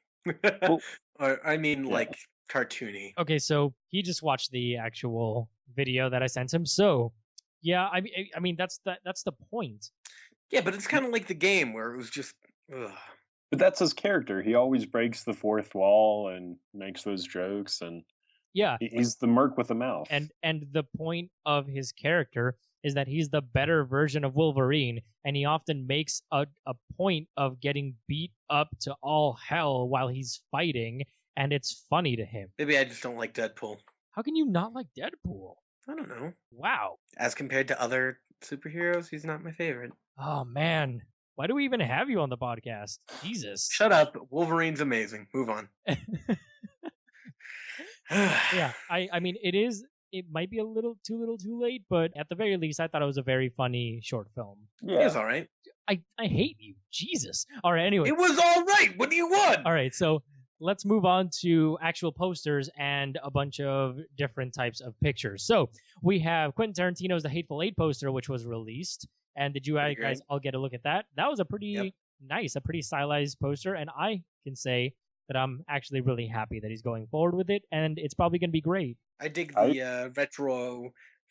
Well, Or I mean, yeah. like cartoony. Okay, so he just watched the actual video that I sent him. So, yeah, I mean that's the point. Yeah, but it's kind of like the game where it was just. Ugh. But that's his character. He always breaks the fourth wall and makes those jokes, and Yeah, he's the merc with a mouth. and the point of his character is that he's the better version of Wolverine, and he often makes a point of getting beat up to all hell while he's fighting, and it's funny to him. Maybe I just don't like Deadpool. How can you not like Deadpool? I don't know. Wow. As compared to other superheroes, he's not my favorite. Oh man, why do we even have you on the podcast? Jesus. Shut up. Wolverine's amazing. Move on. Yeah, I mean it might be a little too late, but at the very least I thought it was a very funny short film. yeah. It was all right. I hate you. Jesus. All right, anyway. It was all right. What do you want? All right, so let's move on to actual posters and a bunch of different types of pictures. So we have Quentin Tarantino's The Hateful Eight poster, which was released. And did you Pretty guys great. all get a look at that? That was a pretty nice, a pretty stylized poster. And I can say that I'm actually really happy that he's going forward with it. And it's probably going to be great. I dig the retro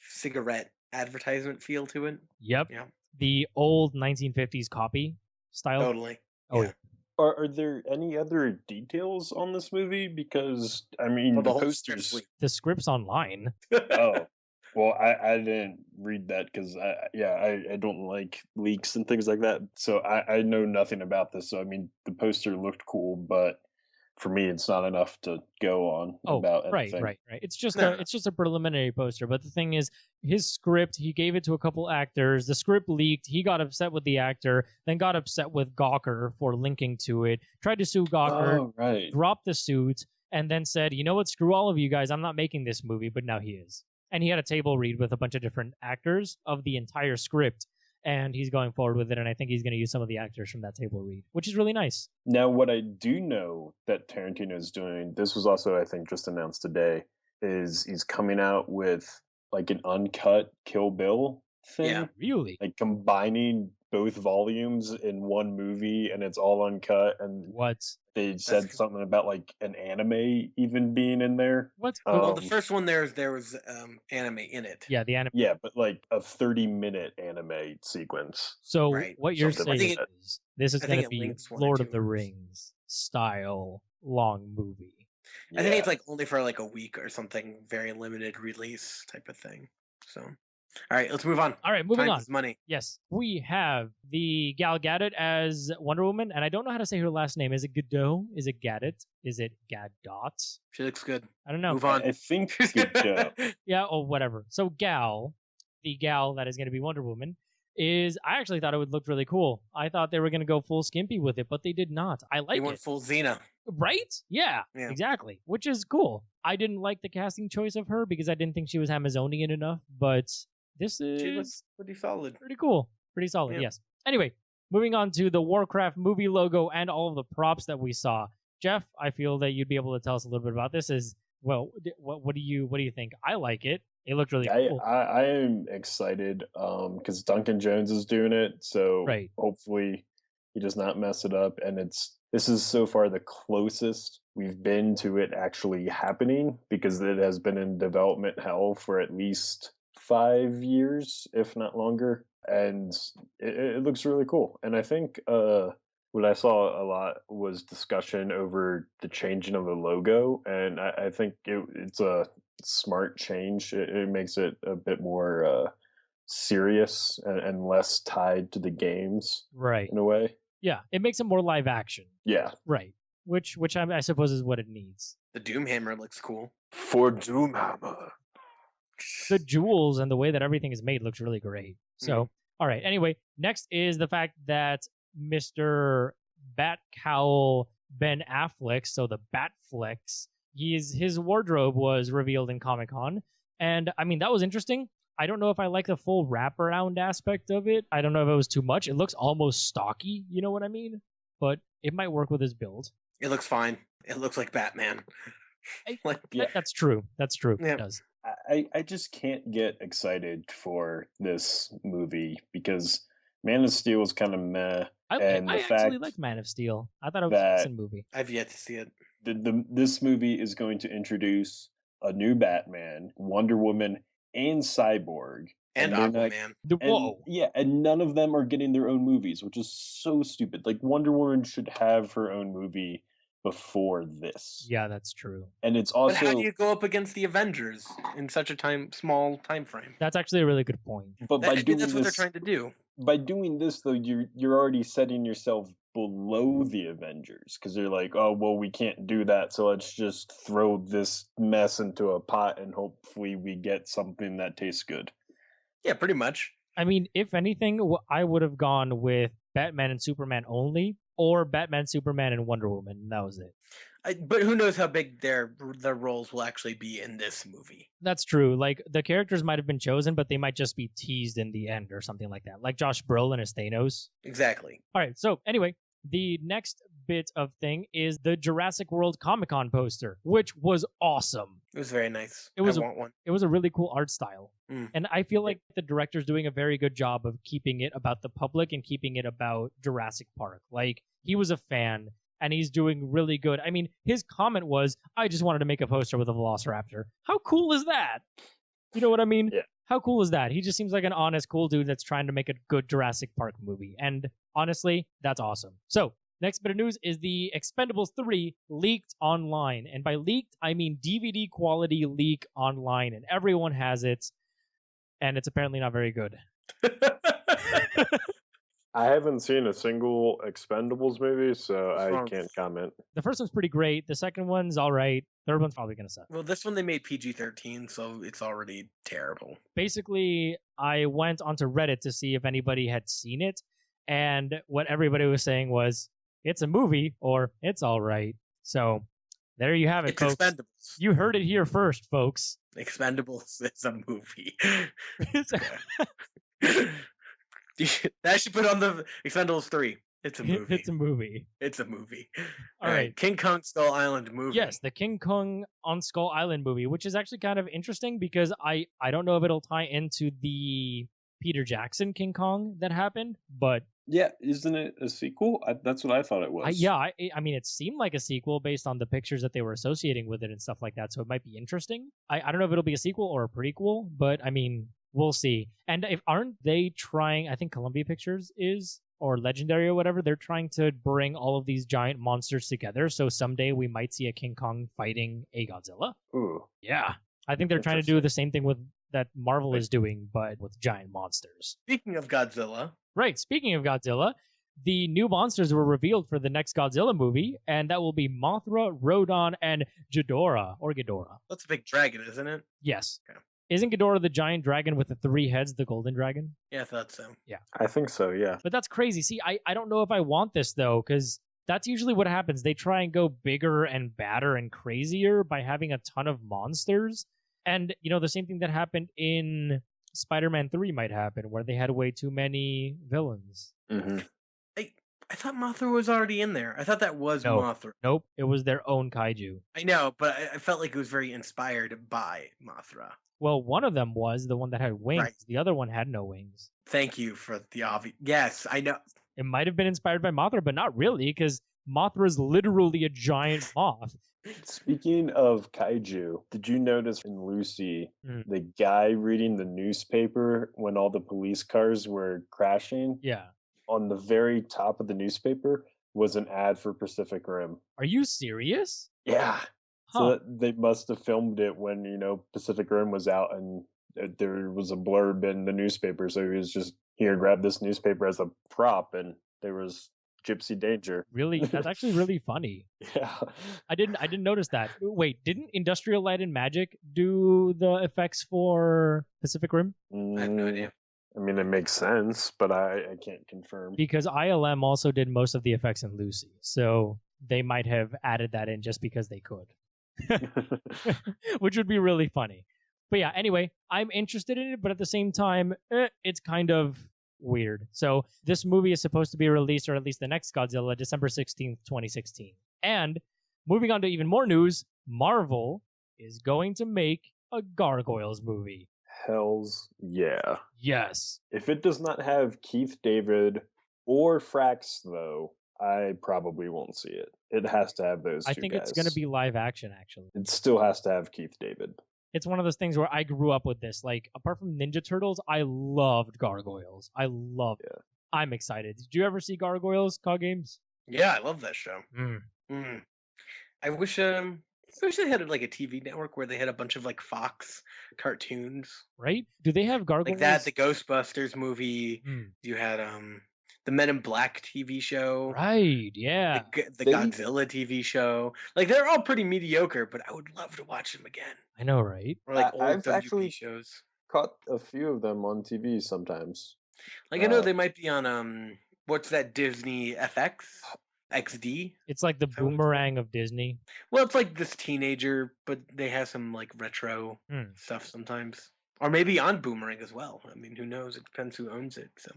cigarette advertisement feel to it. Yep. Yeah. The old 1950s copy style. Totally. Oh, yeah. Are there any other details on this movie? Because, I mean, Well, the the whole posters... script's The script's online. Oh. Well, I didn't read that because, I don't like leaks and things like that. So I know nothing about this. So, I mean, the poster looked cool, but for me, it's not enough to go on about anything. Right. It's just No. it's just a preliminary poster. But the thing is, his script, he gave it to a couple actors. The script leaked. He got upset with the actor, then got upset with Gawker for linking to it. Tried to sue Gawker, Oh, right. dropped the suit, and then said, "You know what? Screw all of you guys. I'm not making this movie." But now he is. And he had a table read with a bunch of different actors of the entire script. And he's going forward with it, and I think he's going to use some of the actors from that table read, which is really nice. Now, what I do know that Tarantino is doing, this was also, I think, just announced today, is he's coming out with like an uncut Kill Bill thing. Yeah. Really? Like combining both volumes in one movie, and it's all uncut. And What? they said That's- something about like an anime even being in there. What? Well, the Um, first one there was anime in it. Yeah, the anime. Yeah, but like a 30-minute anime sequence. So Right. what you're Something saying like is this is I going think to it be links one or Lord two of the movies. Rings style long movie. I think it's Yeah. like only for like a week or something, very limited release type of thing. So, all right, let's move on. All right, moving Time on. is money. Yes, we have the Gal Gadot as Wonder Woman, and I don't know how to say her last name. Is it Gadot? Is it Gadot? Is it Gadot? She looks good. I don't know. Move on. I think good job. Yeah, or whatever. So Gal, the gal that is going to be Wonder Woman, is I actually thought it would look really cool. I thought they were going to go full skimpy with it, but they did not. I They like went it. full Xena. Right? Yeah, Yeah. exactly. Which is cool. I didn't like the casting choice of her because I didn't think she was Amazonian enough, but this She is looks pretty solid. pretty cool. Pretty solid, Yeah. yes. Anyway, moving on to the Warcraft movie logo and all of the props that we saw. Jeff, I feel that you'd be able to tell us a little bit about this. What do you think? I like it. It looked really cool. I am excited because Duncan Jones is doing it, so Right. hopefully he does not mess it up. And this is so far the closest we've been to it actually happening, because it has been in development hell for at least 5 years, if not longer. And it looks really cool. And I think what I saw a lot was discussion over the changing of the logo, and I think it's a smart change. It makes it a bit more serious and less tied to the games, Right. in a way. Yeah, it makes it more live action. Yeah. Right. Which I suppose is what it needs. The Doomhammer looks cool. For Doomhammer. The jewels and the way that everything is made looks really great. So, all right. Anyway, next is the fact that Mr. Bat Cowl Ben Affleck, so the Batflex, his wardrobe was revealed in Comic-Con, and I mean that was interesting. I don't know if I like the full wraparound aspect of it. I don't know if it was too much. It looks almost stocky, you know what I mean? But it might work with his build. It looks fine. It looks like Batman. That's true. That's true. Yeah. It does. I just can't get excited for this movie because Man of Steel is kind of meh. I actually like Man of Steel. I thought it was a decent movie. I've yet to see it. This movie is going to introduce a new Batman, Wonder Woman, and Cyborg. And Aquaman. And none of them are getting their own movies, which is so stupid. Like, Wonder Woman should have her own movie before this. Yeah, that's true. And it's also... But how do you go up against the Avengers in such a small time frame? That's actually a really good point. But I think that's what they're trying to do. By doing this, though, you're already setting yourself below the Avengers, because they're like, oh, well, we can't do that, so let's just throw this mess into a pot and hopefully we get something that tastes good. Yeah, pretty much. I mean, if anything, I would have gone with Batman and Superman only, or Batman, Superman, and Wonder Woman, and that was it. But who knows how big their roles will actually be in this movie. That's true. Like, the characters might have been chosen, but they might just be teased in the end or something like that. Like Josh Brolin as Thanos. Exactly. All right, so anyway, the next bit of thing is the Jurassic World Comic-Con poster, which was awesome. It was very nice. I want one. It was a really cool art style. And I feel like the director's doing a very good job of keeping it about the public and keeping it about Jurassic Park. Like, he was a fan, and he's doing really good. I mean, his comment was, I just wanted to make a poster with a Velociraptor. How cool is that? You know what I mean? Yeah. How cool is that? He just seems like an honest, cool dude that's trying to make a good Jurassic Park movie. And honestly, that's awesome. So, next bit of news is the Expendables 3 leaked online. And by leaked, I mean DVD quality leak online. And everyone has it. And it's apparently not very good. I haven't seen a single Expendables movie, so I can't comment. The first one's pretty great. The second one's all right. Third one's probably going to suck. Well, this one they made PG-13, so it's already terrible. Basically, I went onto Reddit to see if anybody had seen it. And what everybody was saying was, it's a movie, or it's all right. So, there you have it, It's folks. Expendables. You heard it here first, folks. Expendables is a movie. That should put on the Expendables 3. It's a movie. It's a movie. It's a movie. All right. King Kong Skull Island movie. Yes, the King Kong on Skull Island movie, which is actually kind of interesting because I don't know if it'll tie into the Peter Jackson King Kong that happened, but yeah, isn't it a sequel? That's what I thought it was. I mean, it seemed like a sequel based on the pictures that they were associating with it and stuff like that, so it might be interesting. I don't know if it'll be a sequel or a prequel, but I mean, we'll see. And if aren't they trying, I think Columbia Pictures is, or Legendary or whatever, they're trying to bring all of these giant monsters together, so someday we might see a King Kong fighting a Godzilla. Ooh. Yeah. I think they're trying to do the same thing with that Marvel is doing, but with giant monsters. Speaking of Godzilla. Right, speaking of Godzilla, the new monsters were revealed for the next Godzilla movie, and that will be Mothra, Rodan, and Ghidorah, or Ghidorah. That's a big dragon, isn't it? Yes. Okay. Isn't Ghidorah the giant dragon with the 3 heads, the golden dragon? Yeah, I thought so. I think so, yeah. But that's crazy. See, I don't know if I want this, though, because that's usually what happens. They try and go bigger and badder and crazier by having a ton of monsters. And, the same thing that happened in Spider-Man 3 might happen, where they had way too many villains. Mm-hmm. I thought Mothra was already in there. I thought that was No. Mothra. Nope, it was their own kaiju. I know, but I felt like it was very inspired by Mothra. Well, one of them was the one that had wings. Right. The other one had no wings. Thank you for the obvious. Yes, I know. It might have been inspired by Mothra, but not really, because Mothra is literally a giant moth. Speaking of kaiju, did you notice in Lucy, Mm. the guy reading the newspaper when all the police cars were crashing? Yeah. On the very top of the newspaper was an ad for Pacific Rim. Are you serious? Yeah. Huh. So they must have filmed it when, Pacific Rim was out and there was a blurb in the newspaper. So he was just, here, grab this newspaper as a prop, and there was Gypsy Danger. Really? That's actually really funny. Yeah. I didn't notice that. Wait, didn't Industrial Light and Magic do the effects for Pacific Rim? I have no idea. I mean, it makes sense, but I can't confirm. Because ILM also did most of the effects in Lucy. So they might have added that in just because they could. Which would be really funny. But yeah, anyway, I'm interested in it, but at the same time, it's kind of weird. So this movie is supposed to be released, or at least the next Godzilla, December 16th, 2016. And moving on to even more news, Marvel is going to make a Gargoyles movie. Hells yeah. Yes. If it does not have Keith David or Frax, though, I probably won't see it. It has to have those two I think guys. it's going to be live action, actually. It still has to have Keith David. It's one of those things where I grew up with this. Like, apart from Ninja Turtles, I loved Gargoyles. I loved it. I'm excited. Did you ever see Gargoyles, Cog Games? Yeah, I love that show. I wish they had like a TV network where they had a bunch of like Fox cartoons. Right? Do they have Gargoyles? Like that, the Ghostbusters movie. You had the Men in Black TV show. Right, yeah. The Godzilla TV show. Like, they're all pretty mediocre, but I would love to watch them again. I know, right? Or like old I've WB actually shows. Caught a few of them on TV sometimes. Like, I know they might be on what's that Disney FX? XD? It's like the boomerang of Disney. Well, it's like this teenager, but they have some like retro stuff sometimes. Or maybe on Boomerang as well. I mean, who knows? It depends who owns it. So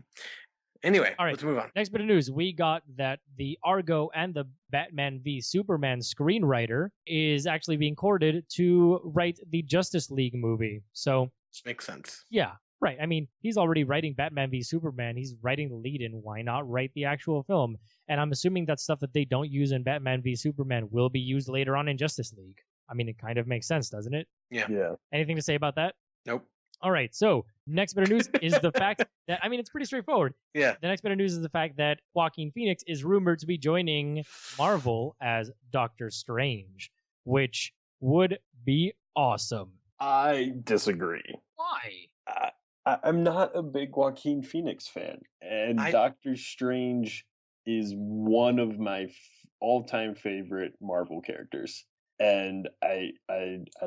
anyway, all right, let's move on. Next bit of news. We got that the Argo and the Batman v Superman screenwriter is actually being courted to write the Justice League movie. So, which makes sense. Yeah, right. I mean, he's already writing Batman v Superman. He's writing the lead in. Why not write the actual film? And I'm assuming that stuff that they don't use in Batman v Superman will be used later on in Justice League. I mean, it kind of makes sense, doesn't it? Yeah. Anything to say about that? Nope. All right. So next bit of news is the fact that, I mean, it's pretty straightforward. Yeah. The next bit of news is the fact that Joaquin Phoenix is rumored to be joining Marvel as Doctor Strange, which would be awesome. I disagree. Why? I'm not a big Joaquin Phoenix fan, and Doctor Strange is one of my all-time favorite Marvel characters. And I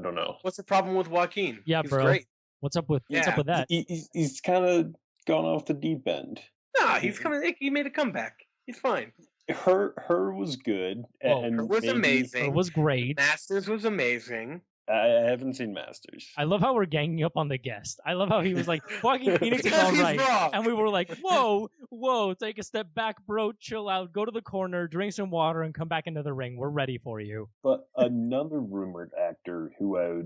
don't know. What's the problem with Joaquin? Yeah, He's bro. great. What's up with that? He's kind of gone off the deep end. Nah, he's coming. He made a comeback. He's fine. Her was good. And Her was amazing. Her was great. Masters was amazing. I haven't seen Masters. I love how we're ganging up on the guest. I love how he was like, Joaquin Phoenix is all right. And we were like, whoa, take a step back, bro, chill out, go to the corner, drink some water, and come back into the ring. We're ready for you. But another rumored actor who I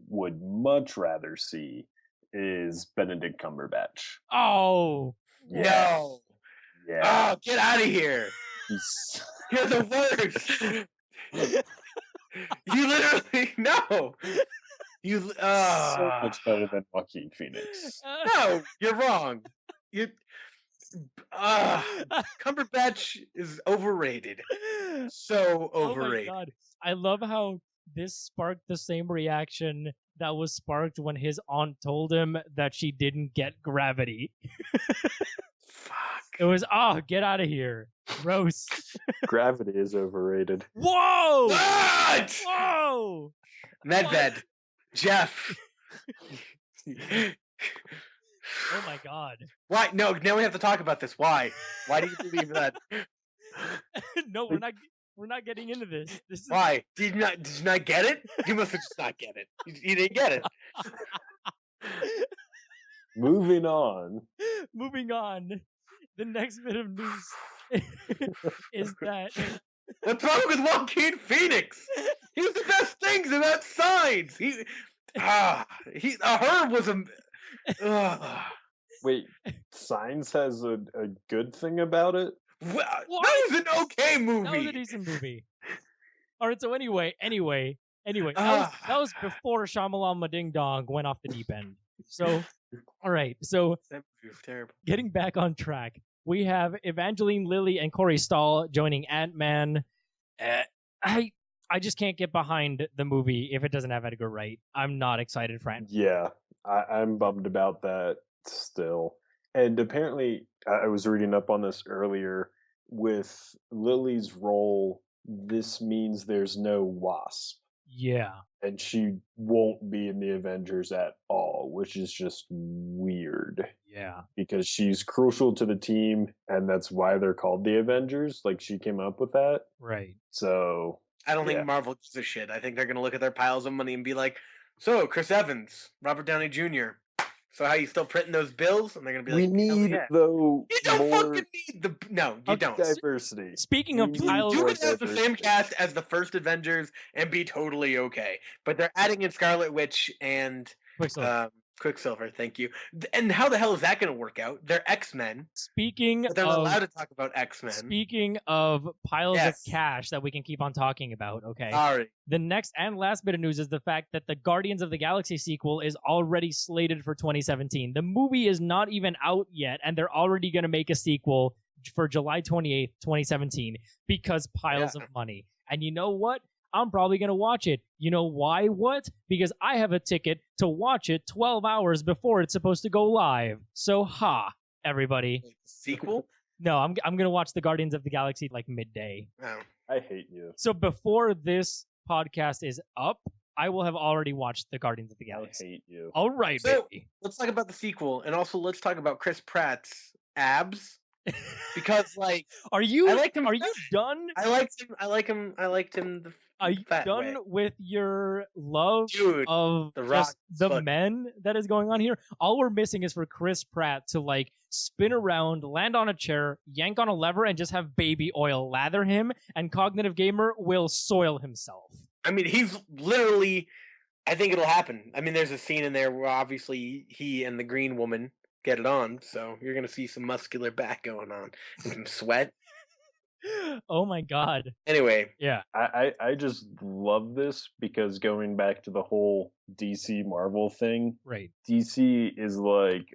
would much rather see is Benedict Cumberbatch. Oh, yeah. No. Yeah. Oh, get out of here. You're the worst. You literally no. You so much better than Joaquin Phoenix. No, you're wrong. You Cumberbatch is overrated. So overrated. Oh my God. I love how this sparked the same reaction that was sparked when his aunt told him that she didn't get Gravity. Fuck. It was, get out of here. Gross. Gravity is overrated. Whoa! What? Whoa! Medved. Jeff. Oh my god. Why? No, now we have to talk about this. Why? Why do you believe that? No, we're not getting into this. This is Why? Did you not get it? You must have just not get it. You didn't get it. Moving on. moving on. The next bit of news is that What's wrong with Joaquin Phoenix? He was the best things in that Signs. Herb was a. Wait, Signs has a good thing about it? Well, that was an okay movie. That was a decent movie. All right, so anyway, that was before Shyamalan Ding Dong went off the deep end. So, all right, so that movie was terrible. Getting back on track, we have Evangeline Lilly and Corey Stoll joining Ant-Man. I just can't get behind the movie if it doesn't have Edgar Wright. I'm not excited for Ant-Man. Yeah, I'm bummed about that still. And apparently, I was reading up on this earlier, with Lily's role, this means there's no Wasp. Yeah. And she won't be in the Avengers at all, which is just weird. Yeah. Because she's crucial to the team, and that's why they're called the Avengers. Like, she came up with that. Right. So I don't think Marvel gives a shit. I think they're gonna look at their piles of money and be like, "So, Chris Evans, Robert Downey Jr. So how you still printing those bills?" And they're gonna be we like, need though you don't more fucking need the you don't. diversity. Speaking of piles, You could have the same cast as the first Avengers and be totally okay. But they're adding in Scarlet Witch and Quicksilver, thank you. And how the hell is that going to work out? They're X-Men. But they're not allowed to talk about X-Men. Speaking of piles of cash that we can keep on talking about, okay? Sorry. The next and last bit of news is the fact that the Guardians of the Galaxy sequel is already slated for 2017. The movie is not even out yet, and they're already going to make a sequel for July 28th, 2017, because piles of money. And you know what? I'm probably going to watch it. You know why? What? Because I have a ticket to watch it 12 hours before it's supposed to go live. So, everybody. Sequel? No, I'm going to watch the Guardians of the Galaxy like midday. Oh. I hate you. So before this podcast is up, I will have already watched the Guardians of the Galaxy. I hate you. All right, so, baby. Let's talk about the sequel, and also let's talk about Chris Pratt's abs. Because are you done? I liked him are you done with your love of the men that is going on here? All we're missing is for Chris Pratt to spin around, land on a chair, yank on a lever, and just have baby oil lather him, and Cognitive Gamer will soil himself. I mean, he's literally, I think it'll happen. I mean, there's a scene in there where obviously he and the green woman get it on, so you're gonna see some muscular back going on and some sweat. Oh my god. Anyway, yeah, I just love this because going back to the whole DC Marvel thing, right? DC is like,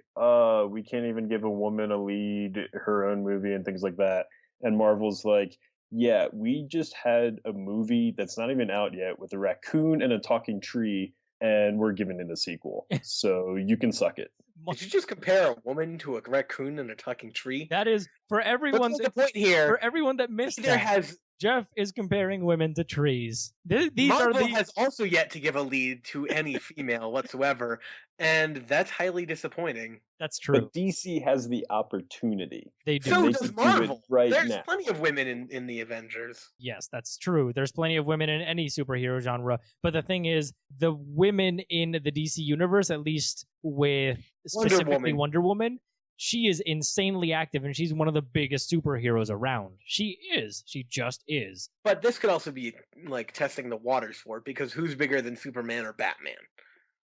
we can't even give a woman a lead, her own movie and things like that, and Marvel's like, yeah, we just had a movie that's not even out yet with a raccoon and a talking tree, and we're giving it a sequel, so you can suck it. Did you just compare a woman to a raccoon and a talking tree? That is, for everyone. What's the point here? For everyone that missed that, Jeff is comparing women to trees. Marvel has also yet to give a lead to any female whatsoever, and that's highly disappointing. That's true. But DC has the opportunity. They do. So does Marvel. There's now. Plenty of women in the Avengers. Yes, that's true. There's plenty of women in any superhero genre. But the thing is, the women in the DC universe, at least with specifically Wonder Woman, she is insanely active, and she's one of the biggest superheroes around. She is. She just is. But this could also be testing the waters for it, because who's bigger than Superman or Batman?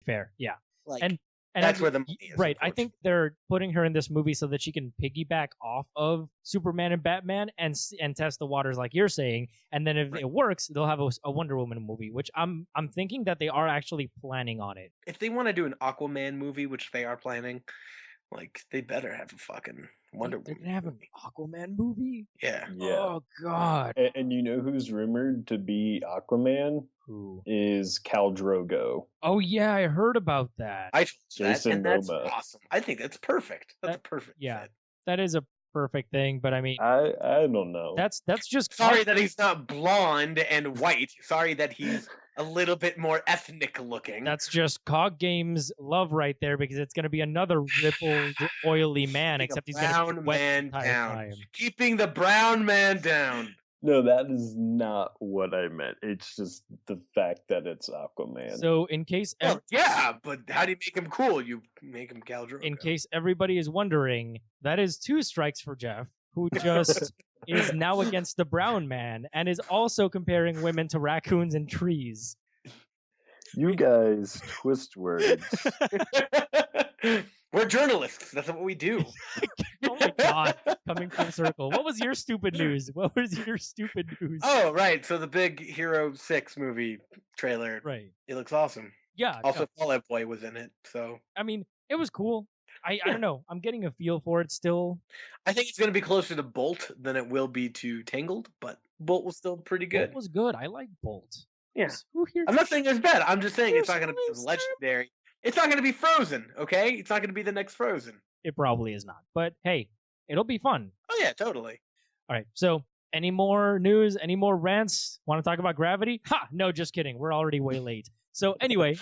Fair, yeah. And that's where the money is. Right. I think they're putting her in this movie so that she can piggyback off of Superman and Batman and test the waters, like you're saying. And then if it works, they'll have a Wonder Woman movie, which I'm thinking that they are actually planning on it. If they want to do an Aquaman movie, which they are planning, they better have a fucking Wonder Woman. They're gonna have an Aquaman movie? Yeah. Oh god. And you know who's rumored to be Aquaman? Who is Khal Drogo? Oh yeah, I heard about that. I told you that, and that's awesome. I think that's perfect. That's a perfect fit. That is a perfect thing, but I mean, I don't know. that's just Sorry that he's not blonde and white. Sorry that he's a little bit more ethnic looking. That's just COG Games love right there, because it's going to be another rippled, oily man, Keeping except a he's going to be brown wet the man entire down. time. Keeping the brown man down. No, that is not what I meant. It's just the fact that it's Aquaman. So in case Well, yeah, but how do you make him cool? You make him Khal Drogo. in case everybody is wondering, that is 2 strikes for Jeff, who just is now against the brown man and is also comparing women to raccoons and trees. You guys twist words. We're journalists. That's what we do. Oh my god, coming full circle. What was your stupid news? What was your stupid news? Oh, right. So the big Hero 6 movie trailer. Right. It looks awesome. Yeah. Also, Fall Out Boy was in it. So I mean, it was cool. I don't know. I'm getting a feel for it still. I think it's going to be closer to Bolt than it will be to Tangled, but Bolt was still pretty good. Bolt was good. I like Bolt. Yeah. Who here? I'm not saying it's bad. I'm just saying it's not going to be Who's legendary. It's not going to be Frozen, okay? It's not going to be the next Frozen. It probably is not. But hey, it'll be fun. Oh, yeah, totally. All right. So, any more news? Any more rants? Want to talk about Gravity? Ha! No, just kidding. We're already way late. So, anyway,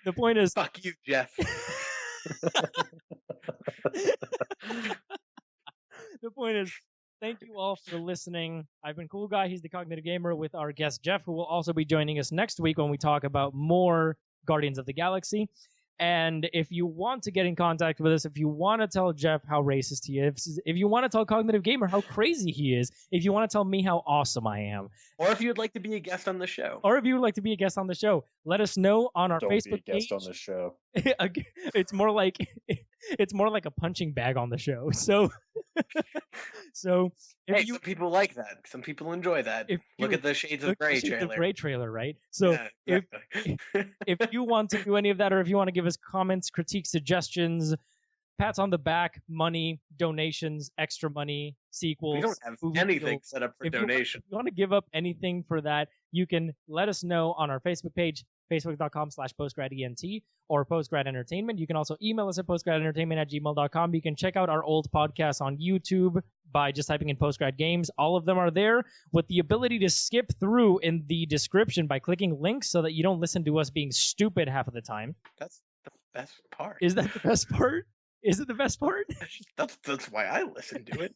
the point is. Fuck you, Jeff. The point is, thank you all for listening. I've been Cool Guy. He's the Cognitive Gamer, with our guest Jeff, who will also be joining us next week when we talk about more Guardians of the Galaxy. And if you want to get in contact with us, if you want to tell Jeff how racist he is, if you want to tell Cognitive Gamer how crazy he is, if you want to tell me how awesome I am, or if you'd like to be a guest on the show, or if you would like to be a guest on the show, let us know on our Don't Facebook be a guest page. on the show. It's more like a punching bag on the show. So, hey, some people like that. Some people enjoy that. Look at the Shades of Grey trailer. The Grey trailer, right? So, yeah, if you want to do any of that, or if you want to give us comments, critiques, suggestions, pats on the back, money, donations, extra money, sequels. We don't have anything set up for donation. If you want to give up anything for that, you can let us know on our Facebook page, facebook.com/postgradent or postgrad entertainment. You can also email us at postgradentertainment@gmail.com. You can check out our old podcasts on YouTube by just typing in Postgrad Games. All of them are there, with the ability to skip through in the description by clicking links so that you don't listen to us being stupid half of the time. That's the best part. Is that the best part? Is it the best part? That's why I listen to it.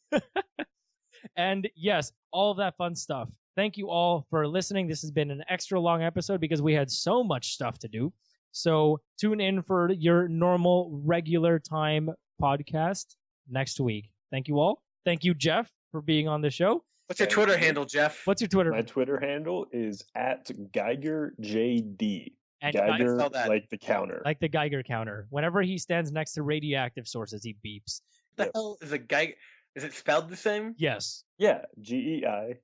And yes, all of that fun stuff. Thank you all for listening. This has been an extra long episode because we had so much stuff to do. So tune in for your normal, regular time podcast next week. Thank you all. Thank you, Jeff, for being on the show. What's your Twitter handle, Jeff? What's your Twitter? My Twitter handle is @GeigerJD. And Geiger, like the counter. Like the Geiger counter. Whenever he stands next to radioactive sources, he beeps. What the hell is a Geiger? Is it spelled the same? Yes. Yeah, GeigerJD,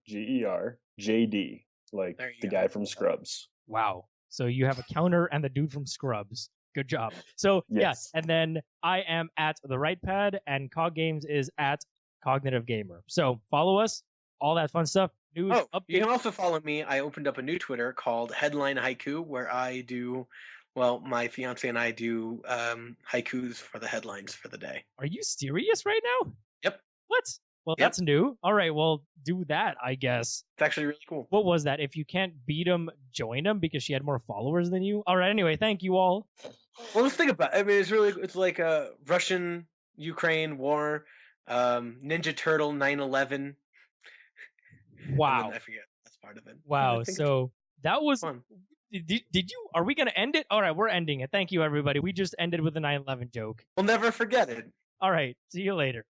like the guy from Scrubs. Wow. So you have a counter and the dude from Scrubs. Good job. So, yes. Yeah, and then I am at The Right Pad, and Cog Games is at Cognitive Gamer. So follow us, all that fun stuff. News, updates. You can also follow me. I opened up a new Twitter called Headline Haiku, where I do, well, my fiance and I do haikus for the headlines for the day. Are you serious right now? Yep. What? Well, that's new. All right, well, do that, I guess. It's actually really cool. What was that? If you can't beat him, join him, because she had more followers than you? All right, anyway, thank you all. Well, let's think about it. I mean, it's like a Russian-Ukraine war, Ninja Turtle 9/11. Wow. I forget. That's part of it. Wow, so that was fun. Did you? Are we going to end it? All right, we're ending it. Thank you, everybody. We just ended with a 9/11 joke. We'll never forget it. All right, see you later.